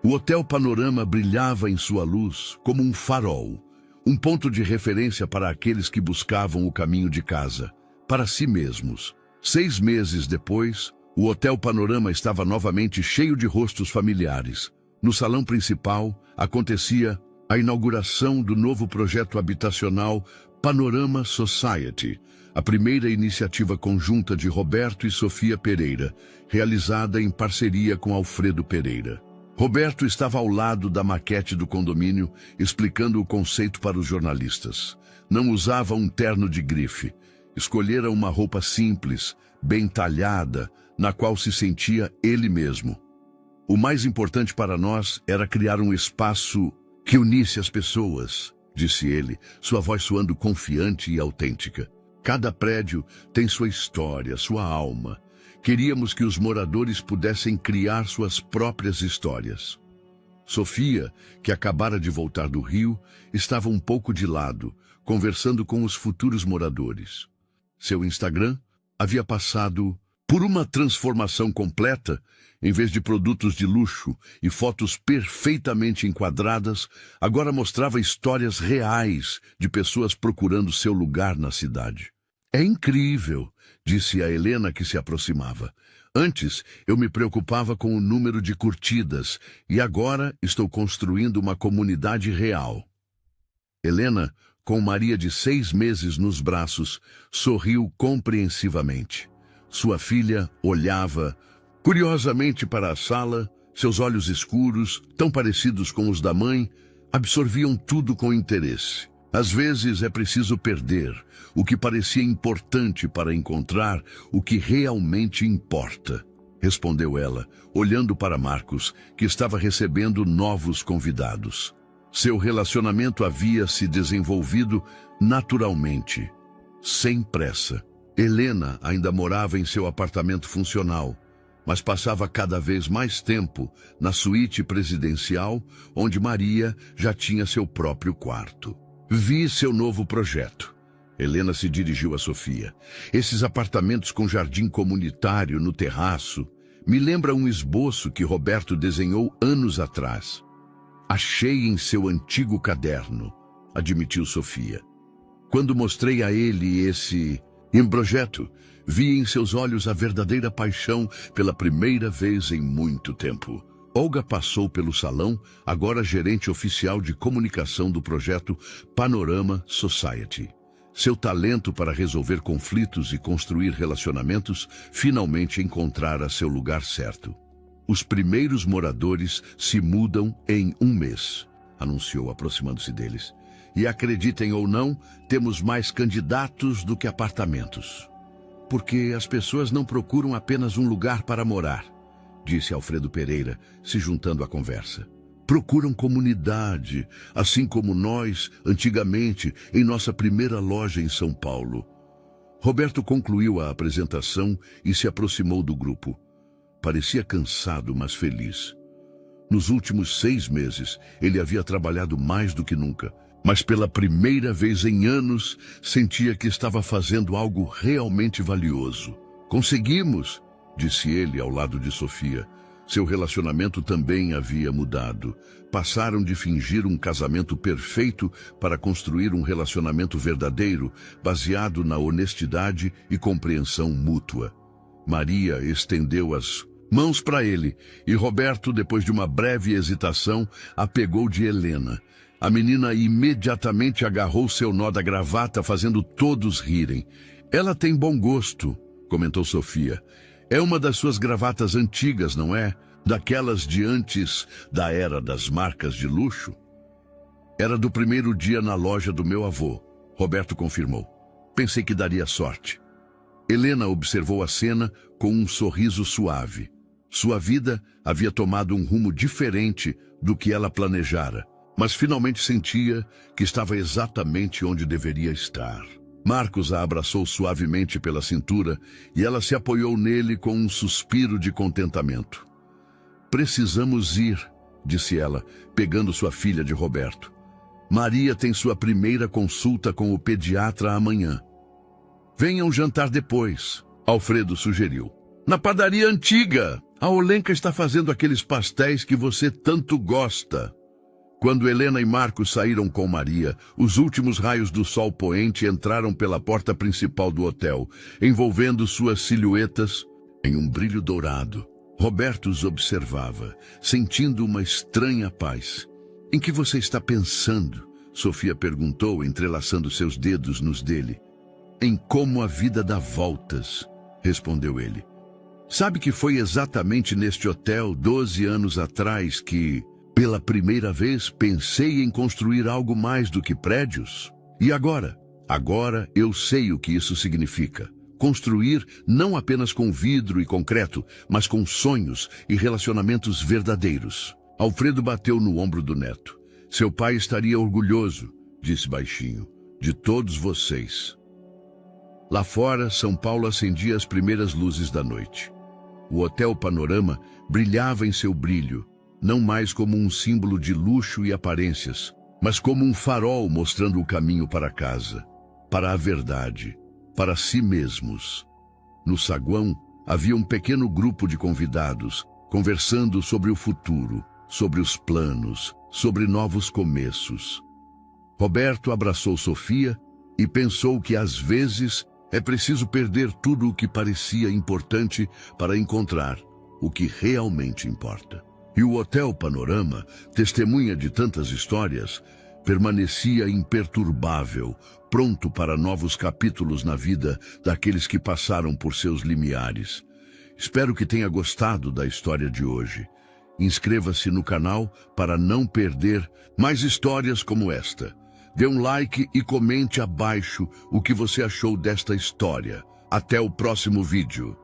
O Hotel Panorama brilhava em sua luz como um farol, um ponto de referência para aqueles que buscavam o caminho de casa, para si mesmos. 6 meses depois, o Hotel Panorama estava novamente cheio de rostos familiares. No salão principal, acontecia A inauguração do novo projeto habitacional Panorama Society, a primeira iniciativa conjunta de Roberto e Sofia Pereira, realizada em parceria com Alfredo Pereira. Roberto estava ao lado da maquete do condomínio, explicando o conceito para os jornalistas. Não usava um terno de grife. Escolhera uma roupa simples, bem talhada, na qual se sentia ele mesmo. O mais importante para nós era criar um espaço que unisse as pessoas, disse ele, sua voz soando confiante e autêntica. Cada prédio tem sua história, sua alma. Queríamos que os moradores pudessem criar suas próprias histórias. Sofia, que acabara de voltar do Rio, estava um pouco de lado, conversando com os futuros moradores. Seu Instagram havia passado por uma transformação completa. Em vez de produtos de luxo e fotos perfeitamente enquadradas, agora mostrava histórias reais de pessoas procurando seu lugar na cidade. É incrível, disse a Helena, que se aproximava. Antes, eu me preocupava com o número de curtidas e agora estou construindo uma comunidade real. Helena, com Maria de 6 meses nos braços, sorriu compreensivamente. Sua filha olhava curiosamente para a sala, seus olhos escuros, tão parecidos com os da mãe, absorviam tudo com interesse. Às vezes é preciso perder o que parecia importante para encontrar o que realmente importa, respondeu ela, olhando para Marcos, que estava recebendo novos convidados. Seu relacionamento havia se desenvolvido naturalmente, sem pressa. Helena ainda morava em seu apartamento funcional, mas passava cada vez mais tempo na suíte presidencial, onde Maria já tinha seu próprio quarto. Vi seu novo projeto. Helena se dirigiu a Sofia. Esses apartamentos com jardim comunitário no terraço me lembra um esboço que Roberto desenhou anos atrás. Achei em seu antigo caderno, admitiu Sofia. Quando mostrei a ele esse projeto, vi em seus olhos a verdadeira paixão pela primeira vez em muito tempo. Olga passou pelo salão, agora gerente oficial de comunicação do projeto Panorama Society. Seu talento para resolver conflitos e construir relacionamentos finalmente encontrara seu lugar certo. Os primeiros moradores se mudam em 1 mês, anunciou, aproximando-se deles. E acreditem ou não, temos mais candidatos do que apartamentos. Porque as pessoas não procuram apenas um lugar para morar, disse Alfredo Pereira, se juntando à conversa. Procuram comunidade, assim como nós, antigamente, em nossa primeira loja em São Paulo. Roberto concluiu a apresentação e se aproximou do grupo. Parecia cansado, mas feliz. Nos últimos 6 meses, ele havia trabalhado mais do que nunca, mas pela primeira vez em anos, sentia que estava fazendo algo realmente valioso. Conseguimos, disse ele ao lado de Sofia. Seu relacionamento também havia mudado. Passaram de fingir um casamento perfeito para construir um relacionamento verdadeiro, baseado na honestidade e compreensão mútua. Maria estendeu as mãos para ele, e Roberto, depois de uma breve hesitação, a pegou de Helena. A menina imediatamente agarrou seu nó da gravata, fazendo todos rirem. Ela tem bom gosto, comentou Sofia. É uma das suas gravatas antigas, não é? Daquelas de antes da era das marcas de luxo? Era do primeiro dia na loja do meu avô, Roberto confirmou. Pensei que daria sorte. Helena observou a cena com um sorriso suave. Sua vida havia tomado um rumo diferente do que ela planejara, mas finalmente sentia que estava exatamente onde deveria estar. Marcos a abraçou suavemente pela cintura e ela se apoiou nele com um suspiro de contentamento. Precisamos ir, disse ela, pegando sua filha de Roberto. Maria tem sua primeira consulta com o pediatra amanhã. Venham jantar depois, Alfredo sugeriu. Na padaria antiga, a Olenka está fazendo aqueles pastéis que você tanto gosta. Quando Helena e Marcos saíram com Maria, os últimos raios do sol poente entraram pela porta principal do hotel, envolvendo suas silhuetas em um brilho dourado. Roberto os observava, sentindo uma estranha paz. Em que você está pensando? Sofia perguntou, entrelaçando seus dedos nos dele. Em como a vida dá voltas, respondeu ele. Sabe que foi exatamente neste hotel 12 anos atrás que, pela primeira vez, pensei em construir algo mais do que prédios? E agora? Agora eu sei o que isso significa. Construir não apenas com vidro e concreto, mas com sonhos e relacionamentos verdadeiros. Alfredo bateu no ombro do neto. Seu pai estaria orgulhoso, disse baixinho, de todos vocês. Lá fora, São Paulo acendia as primeiras luzes da noite. O Hotel Panorama brilhava em seu brilho, não mais como um símbolo de luxo e aparências, mas como um farol mostrando o caminho para casa, para a verdade, para si mesmos. No saguão, havia um pequeno grupo de convidados, conversando sobre o futuro, sobre os planos, sobre novos começos. Roberto abraçou Sofia e pensou que às vezes é preciso perder tudo o que parecia importante para encontrar o que realmente importa. E o Hotel Panorama, testemunha de tantas histórias, permanecia imperturbável, pronto para novos capítulos na vida daqueles que passaram por seus limiares. Espero que tenha gostado da história de hoje. Inscreva-se no canal para não perder mais histórias como esta. Dê um like e comente abaixo o que você achou desta história. Até o próximo vídeo.